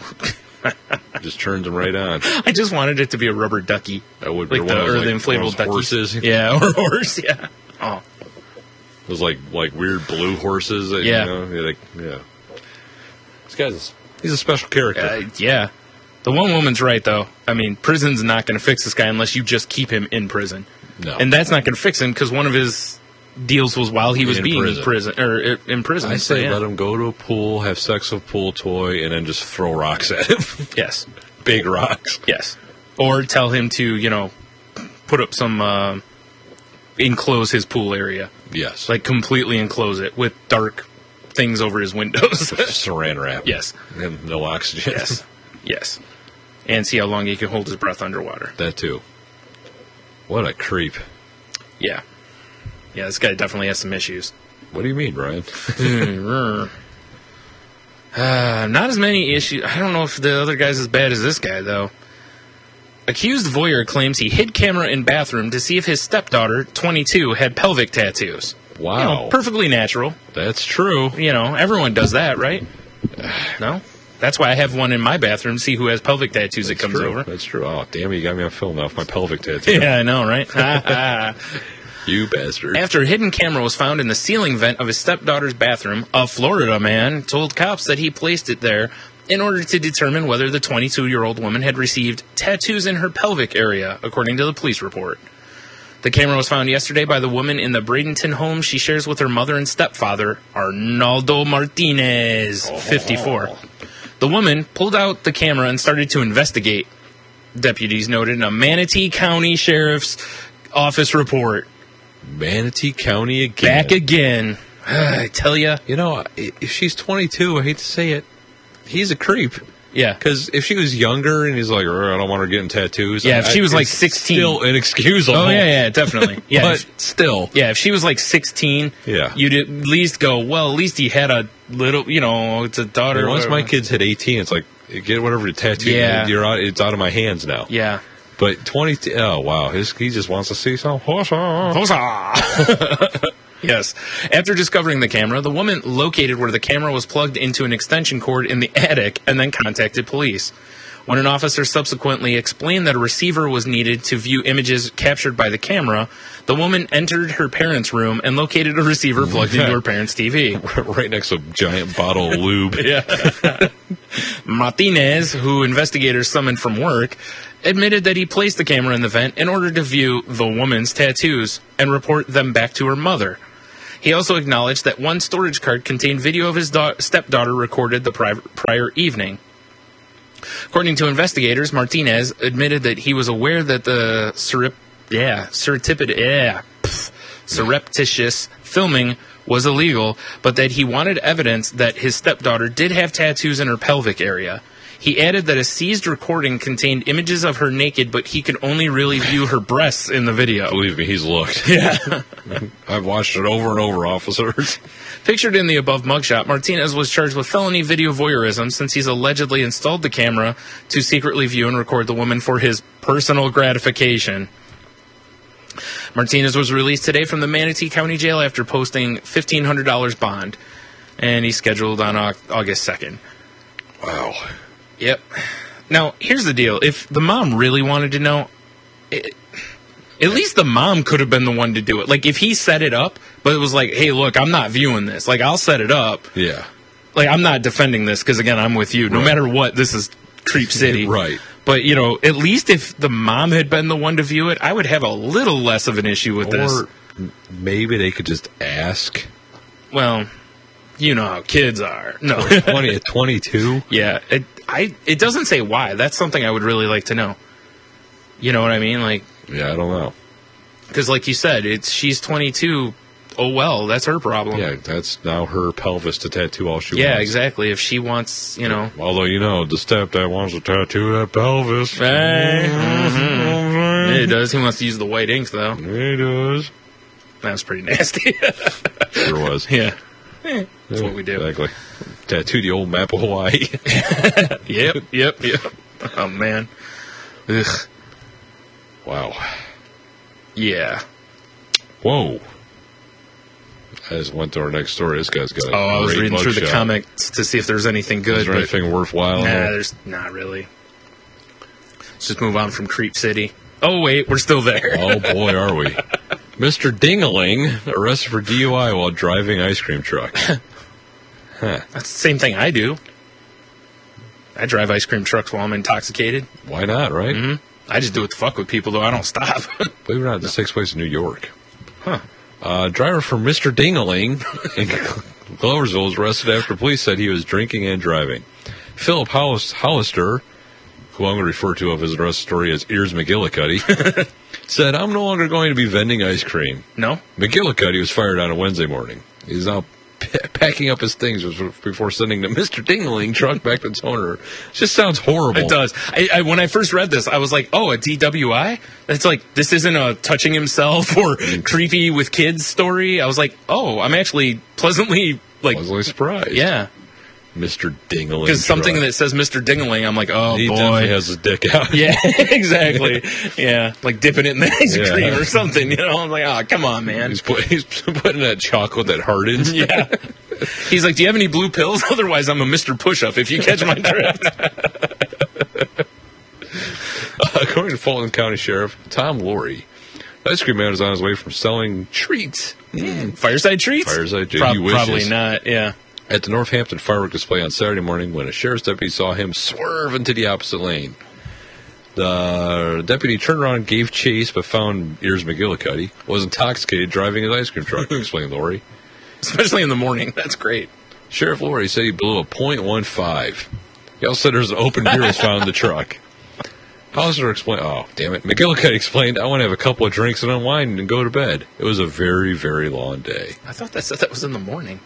Just turns them right on. I just wanted it to be a rubber ducky. That would be like the inflatable ducky. Horses. Yeah, or horse, yeah. Oh. Those like weird blue horses. That, yeah. Yeah. This guy's he's a special character. Yeah. The one woman's right, though. I mean, prison's not going to fix this guy unless you just keep him in prison. No. And that's not going to fix him because one of his deals was while he was being in prison. I say let him go to a pool, have sex with a pool toy, and then just throw rocks at him. Yes. Big rocks. Yes. Or tell him to, put up some, enclose his pool area. Yes. Like completely enclose it with dark things over his windows. Saran wrap. Yes. And no oxygen. Yes. Yes. And see how long he can hold his breath underwater. That too. What a creep. Yeah. Yeah, this guy definitely has some issues. What do you mean, Brian? Not as many issues. I don't know if the other guy's as bad as this guy, though. Accused voyeur claims he hid camera in bathroom to see if his stepdaughter, 22, had pelvic tattoos. Wow. Perfectly natural. That's true. Everyone does that, right? No? That's why I have one in my bathroom, see who has pelvic tattoos that comes over. That's true. Oh, damn it, you got me on film now with my pelvic tattoo. Yeah, I know, right? You bastard. After a hidden camera was found in the ceiling vent of his stepdaughter's bathroom, a Florida man told cops that he placed it there in order to determine whether the 22-year-old woman had received tattoos in her pelvic area, according to the police report. The camera was found yesterday by the woman in the Bradenton home she shares with her mother and stepfather, Arnaldo Martinez, 54. The woman pulled out the camera and started to investigate, deputies noted in a Manatee County Sheriff's Office report. Manatee County again. Back again. I tell you. If she's 22, I hate to say it, he's a creep. Yeah. Because if she was younger and he's like, I don't want her getting tattoos. Yeah, if she was like 16. Still inexcusable. Oh, yeah, definitely. Yeah, but still. Yeah, if she was like 16, yeah, you'd at least go, well, at least he had a little, it's a daughter. Once my kids hit 18, it's like, get whatever tattoo. Yeah. It's out of my hands now. Yeah. But 22, oh, wow. He just wants to see some hosa. Yes. After discovering the camera, the woman located where the camera was plugged into an extension cord in the attic and then contacted police. When an officer subsequently explained that a receiver was needed to view images captured by the camera, the woman entered her parents' room and located a receiver plugged into her parents' TV. Right next to a giant bottle of lube. Yeah. Martinez, who investigators summoned from work, admitted that he placed the camera in the vent in order to view the woman's tattoos and report them back to her mother. He also acknowledged that one storage card contained video of his stepdaughter recorded the prior evening. According to investigators, Martinez admitted that he was aware that the surreptitious filming was illegal, but that he wanted evidence that his stepdaughter did have tattoos in her pelvic area. He added that a seized recording contained images of her naked, but he could only really view her breasts in the video. Believe me, he's looked. Yeah. I've watched it over and over, officers. Pictured in the above mugshot, Martinez was charged with felony video voyeurism since he's allegedly installed the camera to secretly view and record the woman for his personal gratification. Martinez was released today from the Manatee County Jail after posting $1,500 bond, and he's scheduled on August 2nd. Wow. Yep. Now, here's the deal. If the mom really wanted to know, at least the mom could have been the one to do it. Like, if he set it up, but it was like, hey, look, I'm not viewing this. Like, I'll set it up. Yeah. Like, I'm not defending this because, again, I'm with you. No matter what, this is Creep City. Right. But, you know, at least if the mom had been the one to view it, I would have a little less of an issue with this. Or maybe they could just ask. Well, you know how kids are. No. 20 at 22? Yeah. It doesn't say why. That's something I would really like to know. You know what I mean? Like, yeah, I don't know. Because like you said, she's 22. Oh, well, that's her problem. Yeah, that's now her pelvis to tattoo all she wants. Yeah, exactly. If she wants, you know. Although, you know, the stepdad wants to tattoo that pelvis. Hey. Mm-hmm. Yeah, he does. He wants to use the white ink, though. He does. That was pretty nasty. Sure was. Yeah. That's what we do. Exactly. Tattoo the old map of Hawaii. Yep. Oh, man. Ugh. Wow. Yeah. Whoa. I just went to our next story. This guy's got a I was great reading through the mugshot. comics to see if there's anything good. Is there anything worthwhile? Nah, there's not really. Let's just move on from Creep City. Oh, wait, we're still there. Oh, boy, are we. Mr. Dingaling arrested for DUI while driving ice cream truck. Huh. That's the same thing I do. I drive ice cream trucks while I'm intoxicated. Why not, right? Mm-hmm. I just do it to fuck with people, though. I don't stop. Believe it or not, this takes place in New York. Huh. Driver for Mr. Dingaling in Gloversville was arrested after police said he was drinking and driving. Philip Hollister, who I'm going to refer to of his arrest story as Ears McGillicuddy, said, I'm no longer going to be vending ice cream. No? McGillicuddy was fired on a Wednesday morning. He's now packing up his things before sending the Mr. Dingling truck back to its owner. It just sounds horrible. It does. When I first read this, I was like, oh, a DWI? It's like, this isn't a touching himself or creepy with kids story. I was like, oh, I'm actually pleasantly surprised. Yeah. Mr. Dingling. Because something that says Mr. Dingling, I'm like, oh, he boy. definitely has his dick out. Yeah, exactly. Yeah, like dipping it in the ice cream or something, you know? I'm like, oh, come on, man. He's putting that chocolate that hardens. Yeah. He's like, do you have any blue pills? Otherwise, I'm a Mr. Push-Up, if you catch my drift. According to Fulton County Sheriff Tom Laurie, the ice cream man is on his way from selling treats. Fireside treats? Fireside treats. Probably not, yeah. At the Northampton firework display on Saturday morning when a sheriff's deputy saw him swerve into the opposite lane. The deputy turned around and gave chase, but found Ears McGillicuddy was intoxicated driving his ice cream truck, explained Laurie. Especially in the morning. That's great. Sheriff Laurie said he blew a .15. He also said there's an open beer was found in the truck. Hollister explained, oh, damn it. McGillicuddy explained, I want to have a couple of drinks and unwind and go to bed. It was a very, very long day. I thought that said that was in the morning.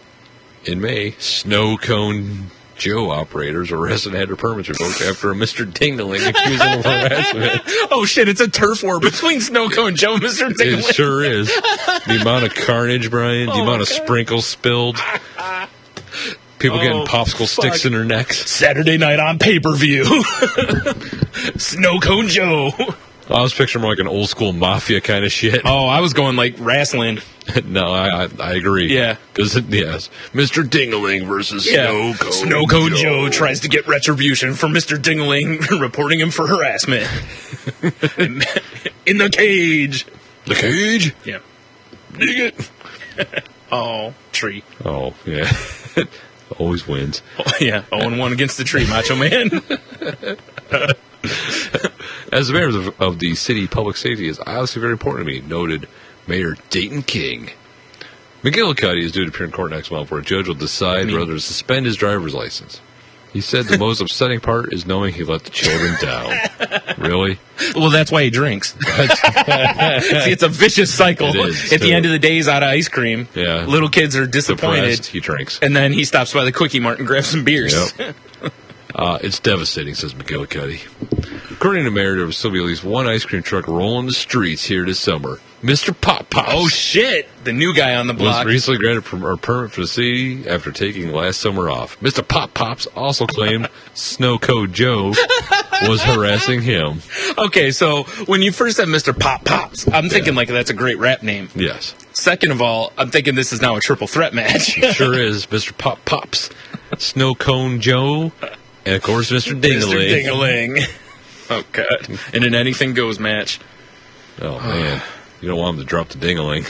In May, Snow Cone Joe operators were arrested and had their permits revoked after a Mr. Dingling accused them of harassment. Oh, shit, it's a turf war between Snow Cone Joe and Mr. Dingling. It sure is. The amount of carnage, Brian, the amount of sprinkles spilled, people getting popsicle sticks in their necks. Saturday night on pay-per-view. Snow Cone Joe. I was picturing more like an old school mafia kind of shit. Oh, I was going like wrestling. No, I agree. Yeah. Because, yes, Mr. Dingling versus Snow Cone Snow Cone Joe tries to get retribution for Mr. Dingling reporting him for harassment. In the cage. The cage? Yeah. Dig it. Oh, tree. Oh, yeah. Always wins. Oh, yeah, 0-1 against the tree, Macho Man. As the mayor of the city, public safety is obviously very important to me, noted Mayor Dayton King. McGillicuddy is due to appear in court next month where a judge will decide whether to suspend his driver's license. He said the most upsetting part is knowing he let the children down. Really? Well, that's why he drinks. See, it's a vicious cycle. It is, At the end of the day, he's out of ice cream. Yeah. Little kids are disappointed. Depressed, he drinks. And then he stops by the Quickie Mart and grabs some beers. Yep. It's devastating, says McGillicuddy. According to Mayor, there will still be at least one ice cream truck rolling the streets here this summer. Mr. Pop Pops. Oh, shit. The new guy on the block. Was recently granted a permit for the city after taking last summer off. Mr. Pop Pops also claimed Snow Cone Joe was harassing him. Okay, so when you first said Mr. Pop Pops, I'm thinking like that's a great rap name. Yes. Second of all, I'm thinking this is now a triple threat match. It sure is. Mr. Pop Pops, Snow Cone Joe, and of course Mr. Dingaling. Mr. Dingaling. Oh, God. In an anything goes match. Oh, man. You don't want him to drop the Dingaling.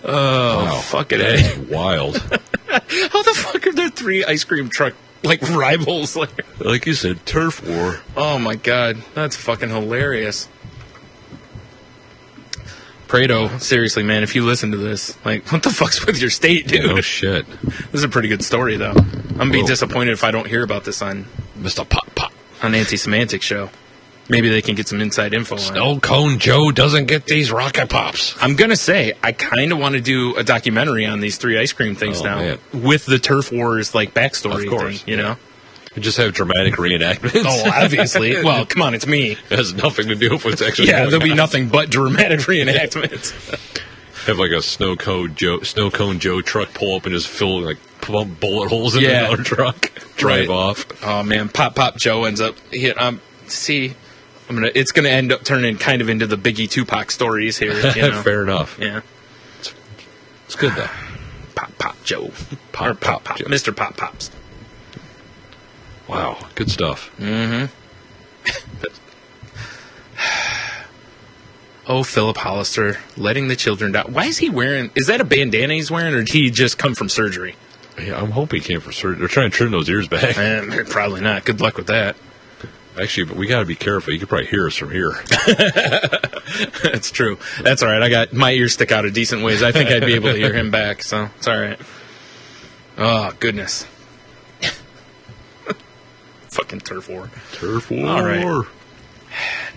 Wow. Fucking A. Wild. How the fuck are there 3 ice cream truck, rivals? Like you said, turf war. Oh, my God. That's fucking hilarious. Prado, seriously, man, if you listen to this, what the fuck's with your state, dude? No shit. This is a pretty good story, though. I'm going to be disappointed if I don't hear about this on Mr. Pop Pop. On Anti-Semantic Show. Maybe they can get some inside info on it. Snow Cone Joe doesn't get these rocket pops. I'm going to say, I kind of want to do a documentary on these 3 ice cream things now. Man. With the Turf Wars, backstory of course, thing, you know? We just have dramatic reenactments. Oh, obviously. Well, come on, it's me. It has nothing to do with what's actually going there'll be on. nothing but dramatic reenactments. Have a Snow Cone Joe truck pull up and just fill pump bullet holes in another truck. Drive off. Oh man, Pop Joe ends up it's gonna end up turning kind of into the Biggie Tupac stories here. You know? Fair enough. Yeah. It's good though. Pop Joe. Pop Joe. Mr. Pop Pops. Wow, good stuff. Mm-hmm. Oh, Philip Hollister, letting the children die. Why is he wearing... Is that a bandana he's wearing, or did he just come from surgery? Yeah, I'm hoping he came from surgery. They're trying to trim those ears back. Probably not. Good luck with that. Actually, but we got to be careful. You could probably hear us from here. That's true. That's all right. I got... My ears stick out a decent ways. I think I'd be able to hear him back, so it's all right. Oh, goodness. Fucking turf war. Turf war. All right.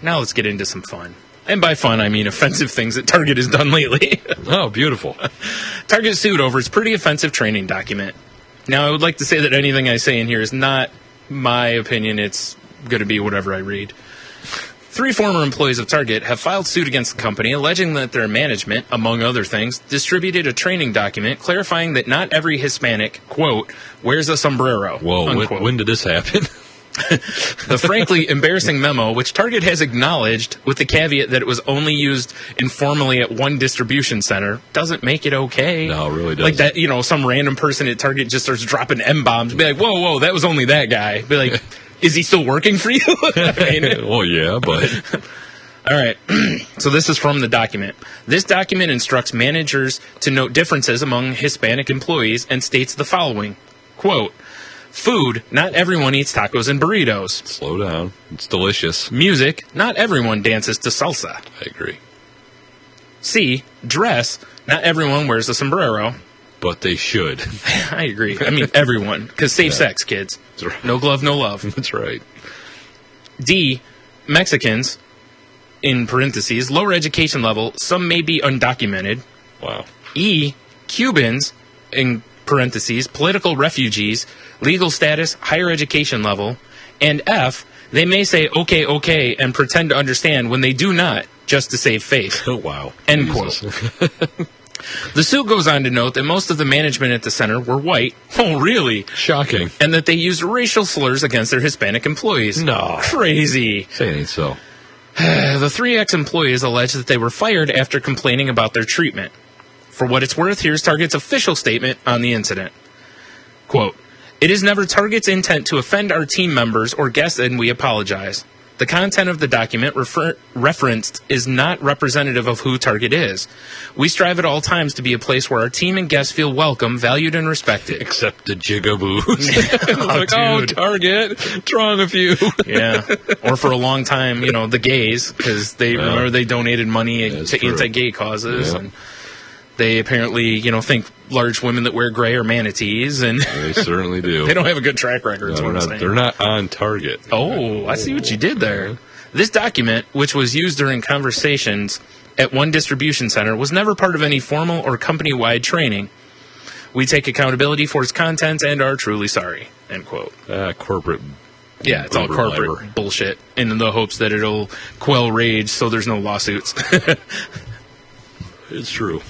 Now let's get into some fun. And by fun, I mean offensive things that Target has done lately. Oh, beautiful. Target sued over its pretty offensive training document. Now, I would like to say that anything I say in here is not my opinion. It's going to be whatever I read. 3 former employees of Target have filed suit against the company, alleging that their management, among other things, distributed a training document clarifying that not every Hispanic, quote, wears a sombrero. Whoa, when did this happen? The frankly embarrassing memo, which Target has acknowledged with the caveat that it was only used informally at one distribution center, doesn't make it okay. No, it really doesn't. Like that, some random person at Target just starts dropping M-bombs. Be like, whoa, that was only that guy. Be like, is he still working for you? Well, yeah, but... All right, so this is from the document. This document instructs managers to note differences among Hispanic employees and states the following, quote, food, not everyone eats tacos and burritos. Slow down. It's delicious. Music, not everyone dances to salsa. I agree. C, dress, not everyone wears a sombrero. But they should. I agree. I mean, everyone. Because safe sex, kids. Right. No glove, no love. That's right. D, Mexicans, in parentheses, lower education level, some may be undocumented. Wow. E, Cubans, in parentheses, political refugees, legal status, higher education level. And F, they may say okay, and pretend to understand when they do not, just to save face. Oh, wow. End quote. The suit goes on to note that most of the management at the center were white. Oh, really? Shocking. And that they used racial slurs against their Hispanic employees. No. Crazy. Say it ain't so. The 3 ex-employees allege that they were fired after complaining about their treatment. For what it's worth, here's Target's official statement on the incident. Quote, it is never Target's intent to offend our team members or guests, and we apologize. The content of the document referenced is not representative of who Target is. We strive at all times to be a place where our team and guests feel welcome, valued, and respected. Except the jigaboos. Oh, Target, what's wrong with you? Yeah. Or for a long time, the gays, because remember they donated money to anti-gay causes. Yeah. And they apparently, think large women that wear gray are manatees, and They certainly do. they don't have a good track record. No, they're not on target. Oh, I see what you did there. This document, which was used during conversations at one distribution center, was never part of any formal or company-wide training. We take accountability for its content and are truly sorry. End quote. Corporate. Yeah, it's all corporate labor. bullshit in the hopes that it'll quell rage so there's no lawsuits. It's true.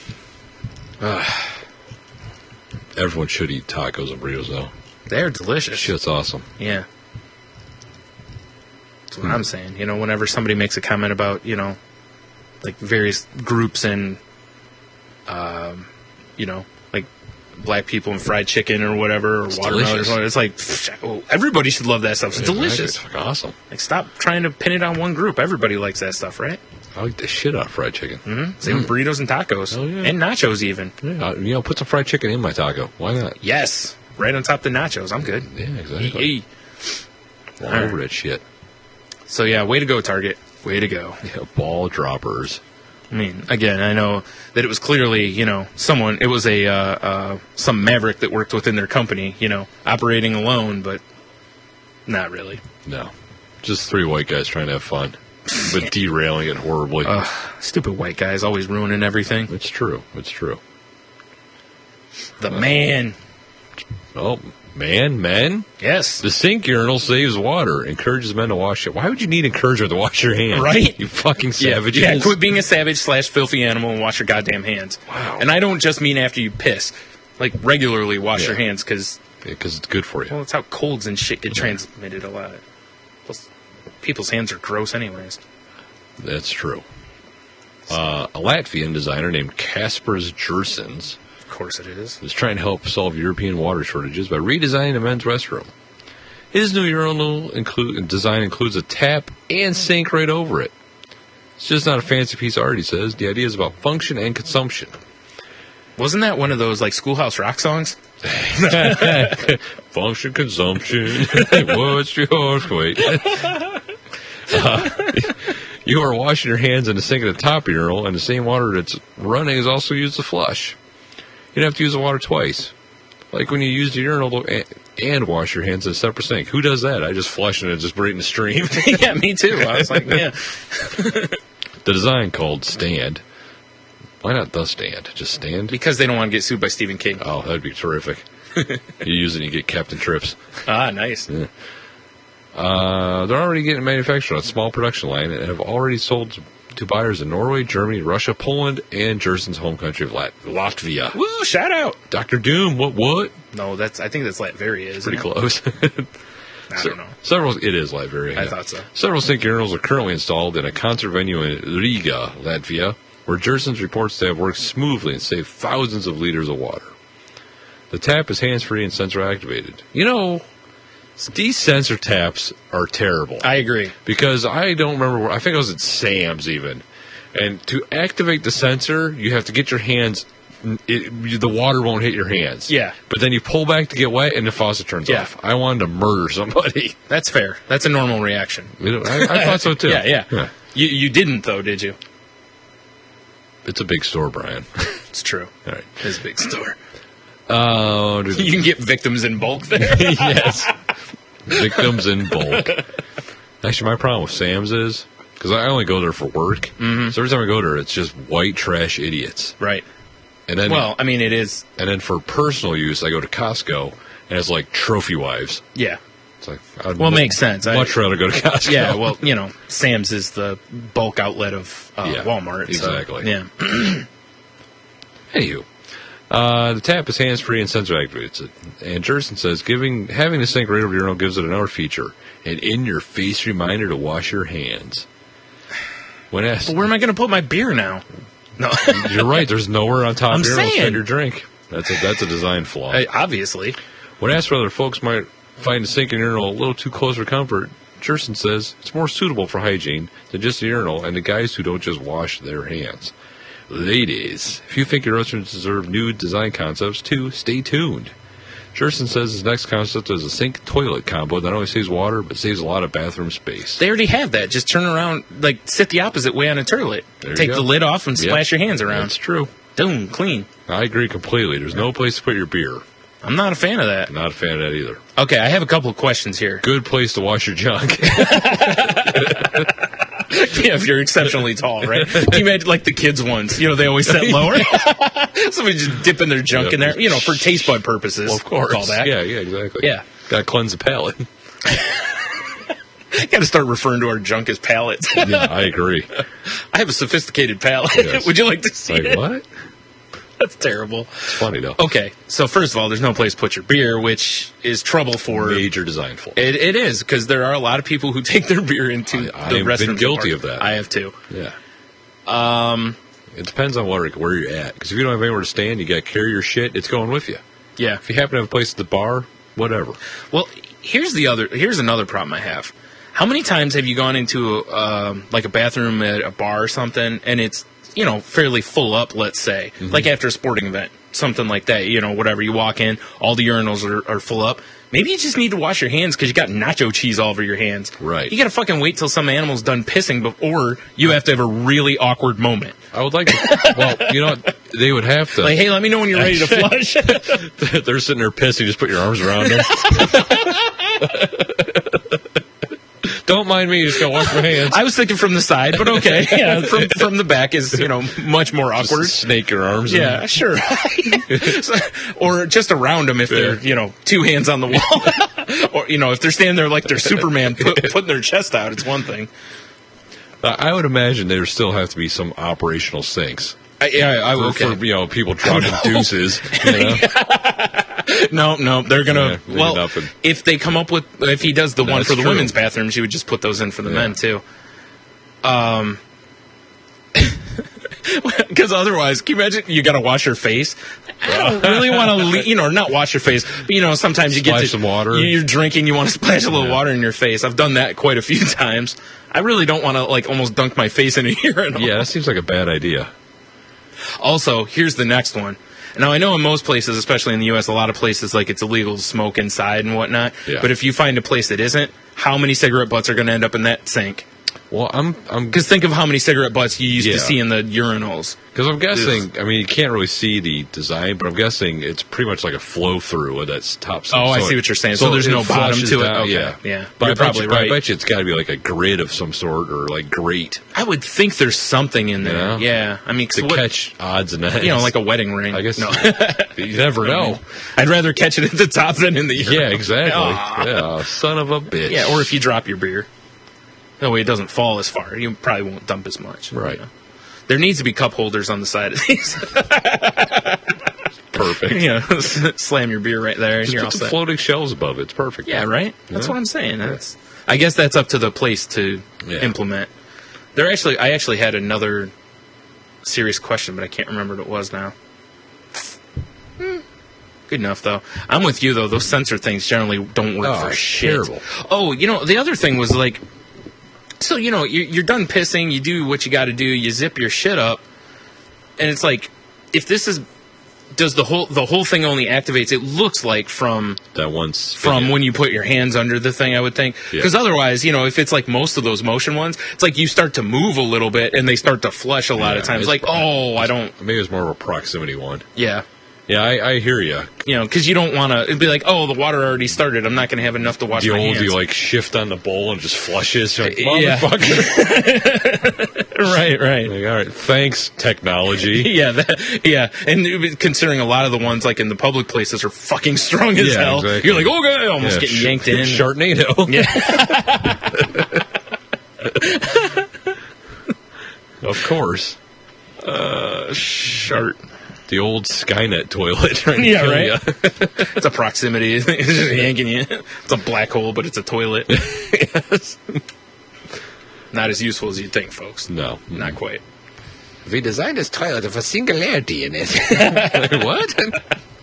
Everyone should eat tacos and burritos, though. They're delicious. Shit's awesome. Yeah. That's what I'm saying. Whenever somebody makes a comment about, like various groups and, like black people and fried chicken or whatever, or watermelon, or it's like, everybody should love that stuff. It's delicious. It's fucking awesome. Like, stop trying to pin it on one group. Everybody likes that stuff, right? I like the shit out of fried chicken. Mm-hmm. Same with burritos and tacos. Oh, yeah. And nachos even. Yeah, put some fried chicken in my taco. Why not? Yes. Right on top of the nachos. I'm good. Yeah, exactly. All over that shit. So, yeah, way to go, Target. Way to go. Yeah, ball droppers. I mean, again, I know that it was clearly, someone, it was some maverick that worked within their company, operating alone, but not really. No. Just 3 white guys trying to have fun, but derailing it horribly. Stupid white guys always ruining everything. It's true. It's true. The man. Oh, men? Yes. The sink urinal saves water, encourages men to wash it. Why would you need encouragement to wash your hands? Right? You fucking savages. Yeah, quit being a savage / filthy animal and wash your goddamn hands. Wow. And I don't just mean after you piss. Like, regularly wash your hands, because it's good for you. Well, it's how colds and shit get transmitted a lot. Plus, people's hands are gross anyways. That's true. A Latvian designer named Kaspars Jersens, of course it is trying to help solve European water shortages by redesigning a men's restroom. His new urinal design includes a tap and sink right over it. It's just not a fancy piece of art, he says. The idea is about function and consumption. Wasn't that one of those, like, Schoolhouse Rock songs? Function, consumption. What's yours? Wait. You are washing your hands in the sink at the top of your urinal, and the same water that's running is also used to flush. You don't have to use the water twice. Like when you use the urinal and wash your hands in a separate sink. Who does that? I just flush it and just right in the stream. Yeah, me too. I was like, yeah. The design called Stand. Why not The Stand? Just Stand? Because they don't want to get sued by Stephen King. Oh, that'd be terrific. You use it and you get Captain Trips. Ah, nice. Yeah. They're already getting manufactured on a small production line and have already sold to buyers in Norway, Germany, Russia, Poland, and Jersen's home country of Latvia. Woo, shout out. Dr. Doom, what? No, I think that's Latveria, isn't Pretty it? close. I don't know. It is Latveria. I thought so. Several sink urinals are currently installed in a concert venue in Riga, Latvia, where Jersen's reports to have worked smoothly and saved thousands of liters of water. The tap is hands-free and sensor-activated. These sensor taps are terrible. I agree. Because I don't remember I think I was at Sam's even. And to activate the sensor, you have to get your hands, the water won't hit your hands. Yeah. But then you pull back to get wet and the faucet turns off. I wanted to murder somebody. That's fair. That's a normal reaction. I thought so too. Yeah. You didn't, though, did you? It's a big store, Brian. It's true. All right. It's a big store. You can get victims in bulk there. Yes. Victims in bulk. Actually, my problem with Sam's is, because I only go there for work, so every time I go there, it's just white trash idiots. Right. And then, it is. And then for personal use, I go to Costco, and it's like trophy wives. Yeah. It's like, makes sense. Much rather go to Costco. Yeah, well, Sam's is the bulk outlet of Walmart. Exactly. So, yeah. Anywho. The tap is hands-free and sensor-activated. And Jersen says having the sink right over your urinal gives it another feature, an in-your-face reminder to wash your hands. When asked, but where am I going to put my beer now? No, you're right. There's nowhere on top of your urinal to set your drink. That's a design flaw. Obviously. When asked whether folks might find the sink and urinal a little too close for comfort, Jersen says it's more suitable for hygiene than just the urinal and the guys who don't just wash their hands. Ladies, if you think your restaurants deserve new design concepts too, stay tuned. Jersen says his next concept is a sink-toilet combo that not only saves water, but saves a lot of bathroom space. They already have that. Just turn around, sit the opposite way on a toilet. Take the lid off and splash your hands around. That's true. Boom, clean. I agree completely. There's no place to put your beer. I'm not a fan of that. Not a fan of that either. Okay, I have a couple of questions here. Good place to wash your junk. if you're exceptionally tall, right? Can you imagine, like, the kids' ones? You know, they always set lower. Somebody just dipping their junk in there, you know, for taste bud purposes. Well, of course. Call that. Yeah, exactly. Yeah. Got to cleanse the palate. Got to start referring to our junk as palates. Yeah, I agree. I have a sophisticated palate. Yes. Would you like to see Like, it? what? That's terrible. It's funny, though. Okay, so first of all, there's no place to put your beer, which is trouble for... Major design flaw. It is, because there are a lot of people who take their beer into the I have restrooms. been guilty of that. I have, too. Yeah. It depends on where you're at. Because if you don't have anywhere to stand, you got to carry your shit, it's going with you. Yeah. If you happen to have a place at the bar, whatever. Well, here's another problem I have. How many times have you gone into like a bathroom at a bar or something, and it's, you know, fairly full up, let's say, like after a sporting event, something like that, you know, whatever. You walk in, all the urinals are full up. Maybe you just need to wash your hands because you got nacho cheese all over your hands. Right. You got to fucking wait till some animal's done pissing before you have to have a really awkward moment. I would like to, well, you know what? They would have to. Like, hey, let me know when you're ready to flush. They're sitting there pissing, just put your arms around them. Don't mind me, just go wash my hands. I was thinking from the side, but okay. Yeah, from the back is, you know, much more awkward. Just snake your arms. Yeah, sure. Or just around them if they're, you know, two hands on the wall. Or, you know, if they're standing there like they're Superman putting their chest out, it's one thing. I would imagine there still have to be some operational sinks. Okay. For, you know, people dropping deuces. You know? No, they're gonna. Yeah, well, nothing. if they come up with, if he does the one That's for the true. women's bathrooms, you would just put those in for the men too. Because otherwise, can you imagine you got to wash your face? I don't really want to, you know, not wash your face, but, you know, sometimes you Splash get some water. You're drinking, you want to splash a little water in your face. I've done that quite a few times. I really don't want to, like, almost dunk my face in a urinal. Yeah, that seems like a bad idea. Also, here's the next one. Now, I know in most places, especially in the U.S., a lot of places, like, it's illegal to smoke inside and whatnot. Yeah. But if you find a place that isn't, how many cigarette butts are going to end up in that sink? Well, I'm Because think of how many cigarette butts you used to see in the urinals. Because I'm guessing, I mean, you can't really see the design, but I'm guessing it's pretty much like a flow through of that top side. Oh, I see what you're saying. So there's no bottom flushes to it? down, Okay, yeah. But You're I bet probably you, right. I bet you it's got to be like a grid of some sort or like grate I would think there's something in there. Yeah. Yeah. I mean, 'cause to catch odds and ends. you know, like a wedding ring. I guess No. you never know. I'd rather catch it at the top than in the urinal. Yeah, exactly. Aw. Yeah, son of a bitch. Yeah, or if you drop your beer. That way it doesn't fall as far. You probably won't dump as much. Right. You know. There needs to be cup holders on the side of these. Perfect. You know, slam your beer right there and Just you're all put some set. floating shells above it. It's perfect. Yeah, right? That's Yeah. what I'm saying. I guess that's up to the place to implement. I actually had another serious question, but I can't remember what it was now. Good enough, though. I'm with you, though. Those sensor things generally don't work for shit. terrible. Oh, you know, the other thing was like, so, you know, you're done pissing, you do what you got to do, you zip your shit up, and it's like, if this is, does the whole thing only activates, it looks like from That once when you put your hands under the thing, I would think. Yeah. Because otherwise, you know, if it's like most of those motion ones, it's like you start to move a little bit and they start to flush a lot of times. it's Like, I don't, Maybe it's more of a proximity one. yeah. Yeah, I hear you. You know, because you don't want to, it'd be like, oh, the water already started. I'm not going to have enough to wash The my old, hands. you like shift on the bowl and just flushes. You're like, Yeah. motherfucker. right. Like, all right, thanks, technology. Yeah. And considering a lot of the ones like in the public places are fucking strong as Yeah, hell. exactly. You're like, oh, God, almost getting yanked in. Shartnado. Yeah. Of course. Shart. The old Skynet toilet. Trying to Yeah, kill right. ya. It's a proximity. It's just yanking you. It's a black hole, but it's a toilet. Yes. Not as useful as you'd think, folks. No. Not quite. We designed this toilet with a singularity in it. What?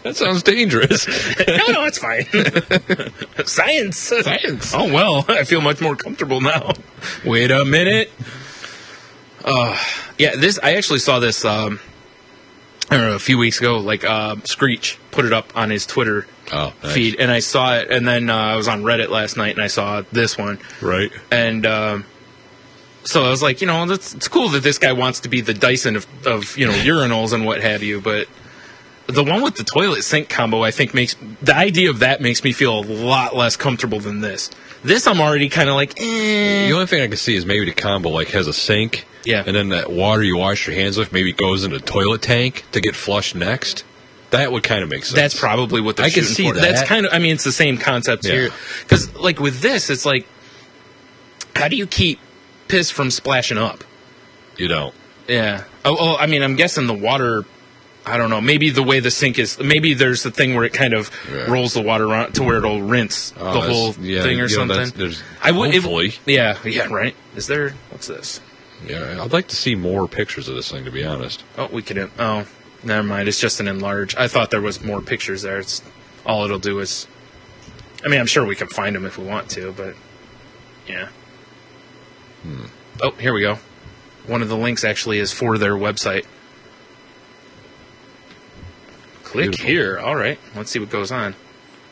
That sounds dangerous. No, it's fine. Science. Oh, well, I feel much more comfortable now. Wait a minute. Yeah, I actually saw this, I don't know, a few weeks ago, like, Screech put it up on his Twitter feed, and I saw it, and then I was on Reddit last night, and I saw this one. Right. And, so I was like, you know, it's cool that this guy wants to be the Dyson of you know, urinals and what have you, but the one with the toilet sink combo, I think makes me feel a lot less comfortable than this. This I'm already kind of like, The only thing I can see is maybe the combo like has a sink. Yeah. And then that water you wash your hands with maybe goes in a toilet tank to get flushed next. That would kind of make sense. That's probably what they're I can shooting see for. that. That's kind of, I mean, it's the same concept here. Because, like, with this, it's like, how do you keep piss from splashing up? You don't. Yeah. Oh, I mean, I'm guessing the water, I don't know, maybe the way the sink is, maybe there's the thing where it kind of rolls the water around to where it'll rinse the whole thing or something. Hopefully. Yeah, right. Is there, what's this? Yeah, I'd like to see more pictures of this thing, to be honest. Oh, we can, never mind. It's just an enlarge. I thought there was more pictures there. It's all it'll do is, I mean, I'm sure we can find them if we want to, but yeah. Oh, here we go. One of the links actually is for their website. Click Beautiful. here. All right. Let's see what goes on.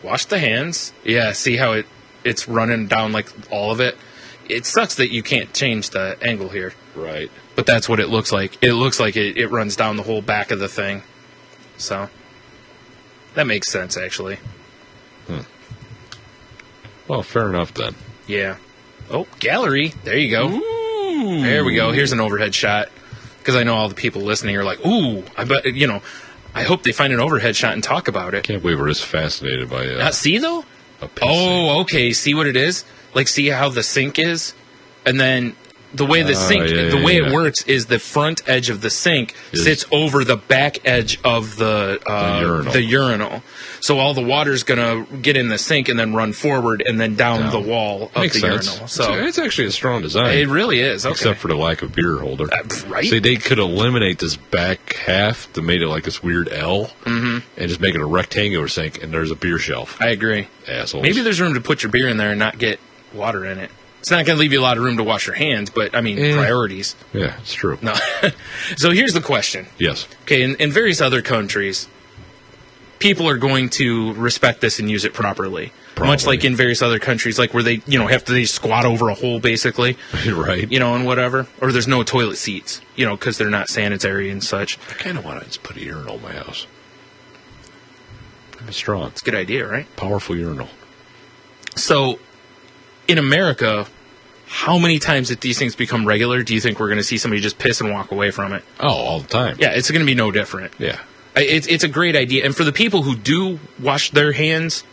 Wash the hands. Yeah, see how it's running down like all of it. It sucks that you can't change the angle here. Right. But that's what it looks like. It looks like it runs down the whole back of the thing. So, that makes sense, actually. Well, fair enough then. Yeah. Oh, gallery. There you go. Ooh. There we go. Here's an overhead shot. Because I know all the people listening are like, ooh, I bet, I hope they find an overhead shot and talk about it. Can't believe we're this fascinated by see, though? a piss Oh, okay. See what it is? Like, see how the sink is? And then the way the sink, it works is the front edge of the sink sits over the back edge of the urinal. So all the water's going to get in the sink and then run forward and then down the wall of Makes the sense. urinal. So it's actually a strong design. It really is. Okay. Except for the lack of beer holder. Right? See, they could eliminate this back half to made it like this weird L and just make it a rectangular sink, and there's a beer shelf. I agree. Assholes. Maybe there's room to put your beer in there and not get water in it. It's not going to leave you a lot of room to wash your hands, but, I mean, priorities. Yeah, it's true. No. So here's the question. Yes. Okay, in various other countries, people are going to respect this and use it properly. Much like in various other countries, like where they, they squat over a hole, basically. Right. And whatever. Or there's no toilet seats, because they're not sanitary and such. I kind of want to just put a urinal in my house. I'm strong. It's a good idea, right? Powerful urinal. So, in America, how many times did these things become regular? Do you think we're going to see somebody just piss and walk away from it? Oh, all the time. Yeah, it's going to be no different. Yeah. It's a great idea. And for the people who do wash their hands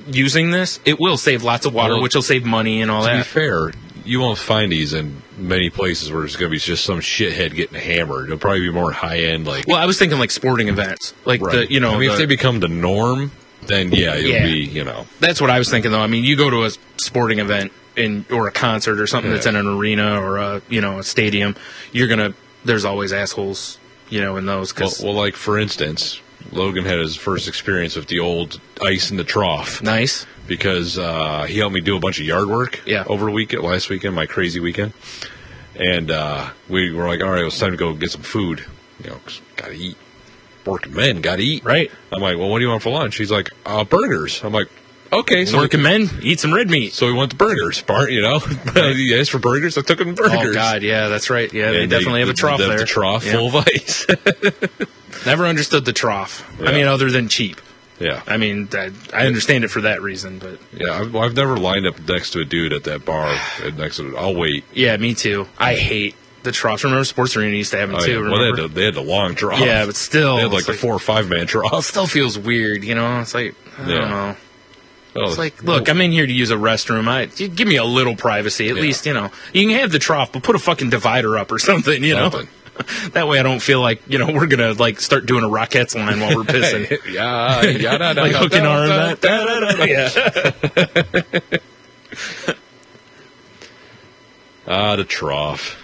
using this, it will save lots of water, which will save money and all that. To be fair, you won't find these in many places where there's going to be just some shithead getting hammered. It'll probably be more high-end, like... Well, I was thinking like sporting events. Like, right. If they become the norm, then, it'll be, That's what I was thinking, though. I mean, you go to a sporting event or a concert or something that's in an arena or a stadium, there's always assholes, in those. Cause well, like, for instance, Logan had his first experience with the old ice in the trough. Nice. Because he helped me do a bunch of yard work over last weekend, my crazy weekend. And we were like, all right, it was time to go get some food. 'Cause gotta eat. Working men gotta eat. Right. I'm like, well, what do you want for lunch? He's like, burgers. I'm like, okay. So working men, eat some red meat. So we went to Burgers, He asked for burgers, I took him burgers. Oh, God, yeah, that's right. Yeah, they definitely have a trough there. The trough full of ice. Never understood the trough. Yeah. I mean, other than cheap. Yeah. I mean, I understand it for that reason, but... Yeah, I've never lined up next to a dude at that bar. I'll wait. Yeah, me too. I hate the troughs. Remember Sports Arena used to have them too, Well, they had the long trough. Yeah, but still... They had like the 4 or 5 man trough. It still feels weird, It's like, I don't know. It's like, look, I'm in here to use a restroom. Give me a little privacy. At least, you can have the trough, but put a fucking divider up or something, Something. That way I don't feel like, we're going to, like, start doing a Rockettes line while we're pissing. Like hooking arm. Yeah. The trough.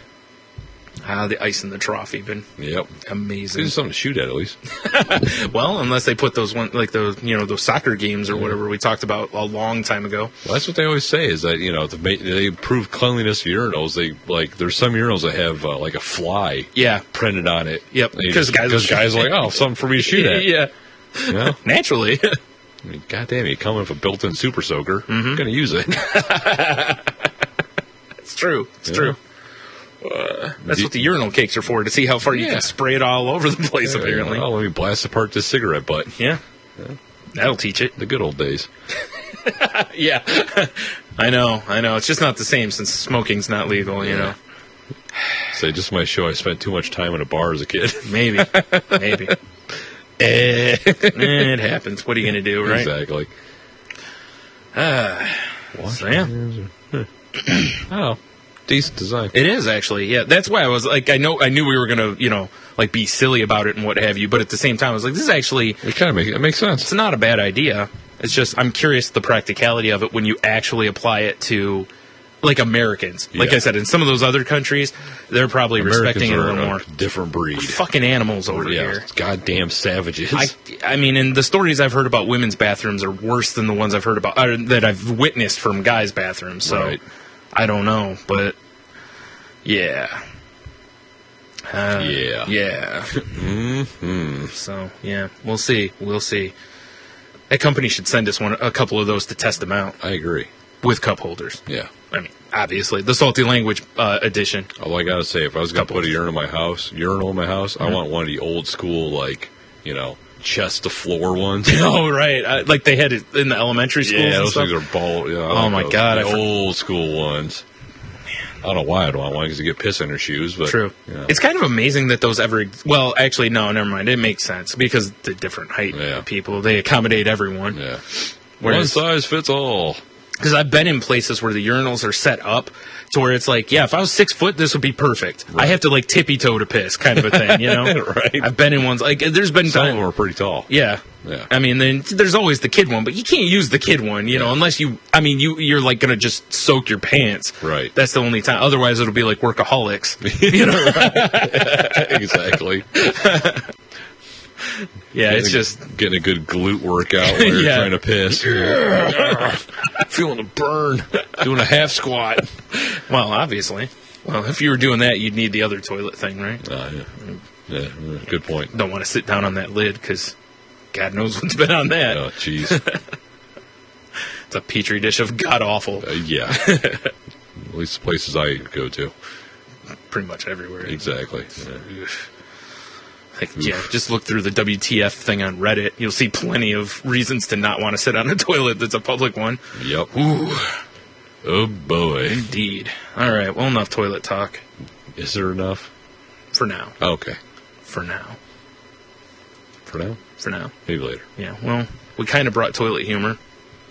The ice in the trough even. Yep. Amazing. It's something to shoot at least. Well, unless they put those those soccer games or whatever we talked about a long time ago. Well, that's what they always say is that, they improve cleanliness of urinals. There's some urinals that have like a fly printed on it. Yep. Because guys are like, oh, something for me to shoot at. Yeah. Naturally. I mean, goddamn, you come with a built-in super soaker. I'm going to use it. It's true. It's true. That's what the urinal cakes are for, to see how far you can spray it all over the place, apparently. Oh, let me blast apart this cigarette butt. Yeah. That'll teach it. The good old days. Yeah. I know. It's just not the same since smoking's not legal, you know. Say, just my show, I spent too much time in a bar as a kid. Maybe. It happens. What are you going to do, right? Exactly. So, yeah. Oh, decent design. It is, actually. Yeah, that's why I was like, I knew we were going to, like, be silly about it and what have you, but at the same time, I was like, this is actually... It kind of makes sense. It's not a bad idea. It's just, I'm curious the practicality of it when you actually apply it to, like, Americans. Like I said, in some of those other countries, they're probably respecting it a little more. Different breed. Fucking animals over here. Goddamn savages. I mean, and the stories I've heard about women's bathrooms are worse than the ones I've heard about, that I've witnessed from guys' bathrooms. So, I don't know, but, yeah. Yeah. So, yeah, we'll see. That company should send us a couple of those to test them out. I agree. With cup holders. Yeah. I mean, obviously, the salty language edition. All I gotta say, if I was gonna put a urinal in my house, I want one of the old school, like, chest to floor ones. Oh, right. Like they had it in the elementary schools. Yeah, and those stuff. things are ball. Yeah, oh my god, the old school ones. I don't know why I don't want one, because you get piss in your shoes. But true. It's kind of amazing that those ever... Well, actually, no, never mind. It makes sense, because the different height people, they accommodate everyone. Yeah. Whereas, one size fits all. Because I've been in places where the urinals are set up to where it's like, yeah, if I was 6 foot, this would be perfect. Right. I have to, like, tippy-toe to piss kind of a thing, you know? Right. I've been in ones... Like, there's been... Some of them are pretty tall. Yeah. I mean, then there's always the kid one, but you can't use the kid one, you know, unless you... I mean, you're, like, going to just soak your pants. Right. That's the only time. Otherwise, it'll be like Workaholics. You know? Exactly. It's just... Getting a good glute workout while you're trying to piss. Feeling the burn. Doing a half squat. Well, obviously. Well, if you were doing that, you'd need the other toilet thing, right? Yeah, good point. Don't want to sit down on that lid, because God knows what's been on that. Oh, jeez. It's a petri dish of god-awful. Yeah. At least the places I go to. Pretty much everywhere. Exactly. Just look through the WTF thing on Reddit. You'll see plenty of reasons to not want to sit on a toilet that's a public one. Yep. Ooh. Oh, boy. Indeed. All right, well, enough toilet talk. Is there enough? For now. Okay. For now. For now? For now. Maybe later. Yeah, well, we kind of brought toilet humor.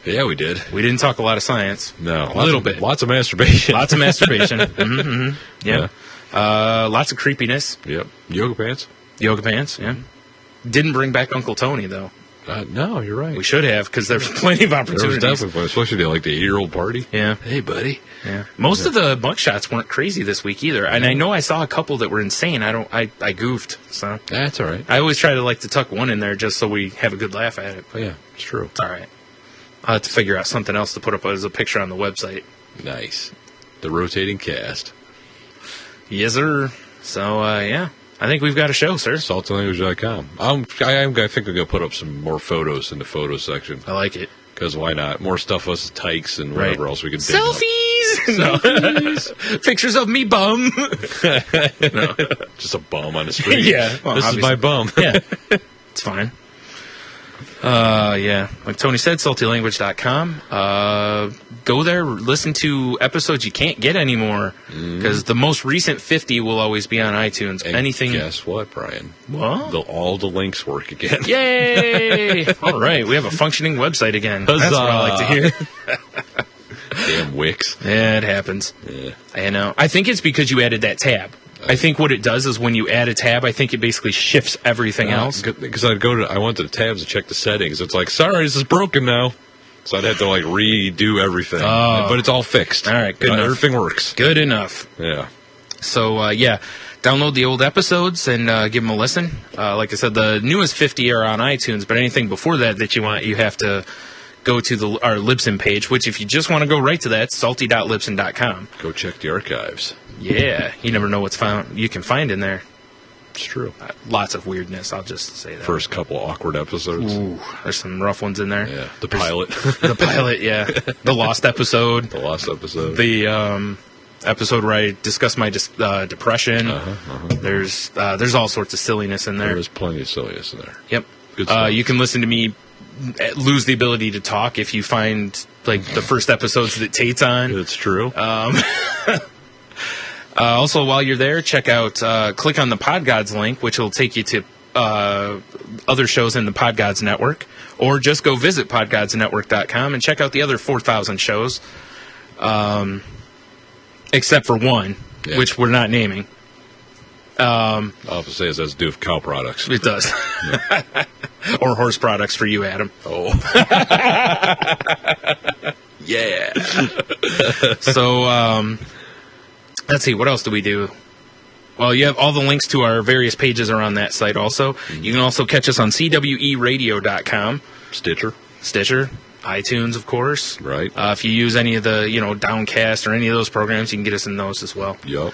Yeah, we did. We didn't talk a lot of science. No. A little bit. Lots of masturbation. Lots of masturbation. Yeah. Lots of creepiness. Yep. Yoga pants. Yoga pants, yeah. Didn't bring back Uncle Tony, though. No, you're right. We should have, because there's plenty of opportunities. There was definitely, especially like the 8-year-old party. Yeah. Hey, buddy. Yeah. Most of the mugshots weren't crazy this week either, and I know I saw a couple that were insane. I goofed, so that's all right. I always try to tuck one in there just so we have a good laugh at it. Oh, yeah, it's true. It's all right. I'll have to figure out something else to put up as a picture on the website. Nice. The rotating cast. Yes, sir. So, yeah. I think we've got a show, sir. saltylanguage.com. I think we're going to put up some more photos in the photo section. I like it. Because why not? More stuff us tykes and whatever else we can dig Selfies! No. Pictures of me bum. No. Just a bum on the street. Yeah. Well, this is my bum. Yeah. It's fine. Yeah. Like Tony said, saltylanguage.com. Go there, listen to episodes you can't get anymore. Because the most recent 50 will always be on iTunes. And anything. Guess what, Brian? What? All the links work again. Yay! All right. We have a functioning website again. Huzzah. That's what I like to hear. Damn Wix. Yeah, it happens. Yeah. I know. I think it's because you added that tab. I think what it does is when you add a tab, I think it basically shifts everything else. Because I went to the tabs to check the settings. It's like, sorry, this is broken now. So I'd have to redo everything. Oh. But it's all fixed. All right, good enough. Everything works. Good enough. Yeah. So, download the old episodes and give them a listen. Like I said, the newest 50 are on iTunes, but anything before that you want, you have to go to our Libsyn page, which if you just want to go right to that, salty.libsyn.com. Go check the archives. Yeah, you never know what's you can find in there. It's true. Lots of weirdness, I'll just say that. First couple awkward episodes. Ooh, there's some rough ones in there. Yeah, the pilot. The pilot, yeah. The lost episode. The lost episode. The episode where I discuss my depression. There's all sorts of silliness in there. There is plenty of silliness in there. Yep. Good stuff. You can listen to me lose the ability to talk if you find like the first episodes that Tate's on. It's true. Also, while you're there, check out, click on the PodGods link, which will take you to other shows in the PodGods network, or just go visit podgodsnetwork.com and check out the other 4,000 shows, except for one, which we're not naming. All I have to say is that's due for cow products. It does. Or horse products for you, Adam. Oh. Yeah. So, let's see, what else do we do? Well, you have all the links to our various pages are on that site also. You can also catch us on CWEradio.com. Stitcher, iTunes, of course. Right. If you use any of the, Downcast or any of those programs, you can get us in those as well. Yup.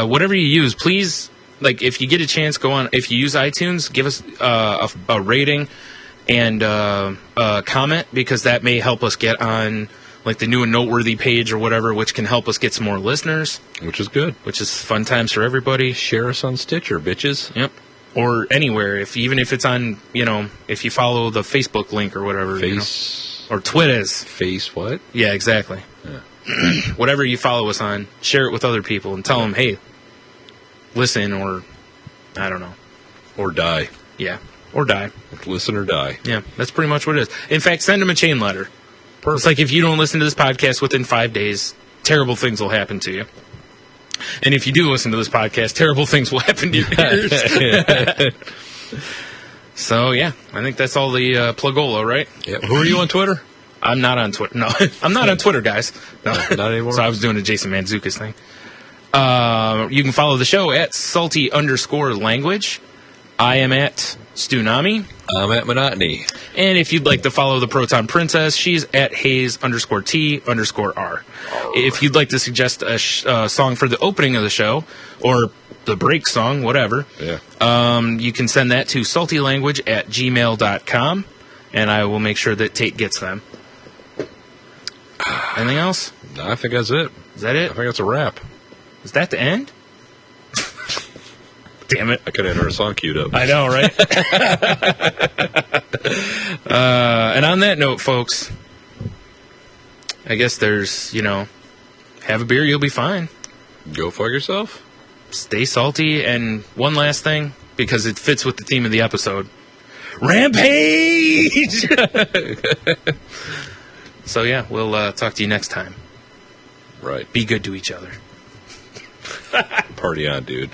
Whatever you use, please, if you get a chance, go on. If you use iTunes, give us a rating and a comment, because that may help us get on the new and noteworthy page or whatever, which can help us get some more listeners. Which is good. Which is fun times for everybody. Share us on Stitcher, bitches. Yep. Or anywhere, even if it's on, if you follow the Facebook link or whatever. Or Twitters. Face what? Yeah, exactly. Yeah. Whatever you follow us on, share it with other people and tell them, hey, listen, or I don't know. Or die. Yeah. Or die. Listen or die. Yeah, that's pretty much what it is. In fact, send them a chain letter. Perfect. It's like if you don't listen to this podcast within 5 days, terrible things will happen to you. And if you do listen to this podcast, terrible things will happen to yours. So, yeah, I think that's all the plugolo, right? Yeah. Who are you on Twitter? I'm not on Twitter. No, I'm not on Twitter, guys. No, not anymore. So I was doing a Jason Mantzoukas thing. You can follow the show at salty_language. I am at Stunami. I'm at Monotony. And if you'd like to follow the Proton Princess, she's at Hayes_T_R. If you'd like to suggest a song for the opening of the show, or the break song, whatever, you can send that to saltylanguage@gmail.com, and I will make sure that Tate gets them. Anything else? I think that's it. Is that it? I think that's a wrap. Is that the end? Damn it. I could have had our song queued up. I know, right? And on that note, folks, I guess there's, have a beer, you'll be fine. Go fuck yourself. Stay salty. And one last thing, because it fits with the theme of the episode. Rampage! So, yeah, we'll talk to you next time. Right. Be good to each other. Party on, dude.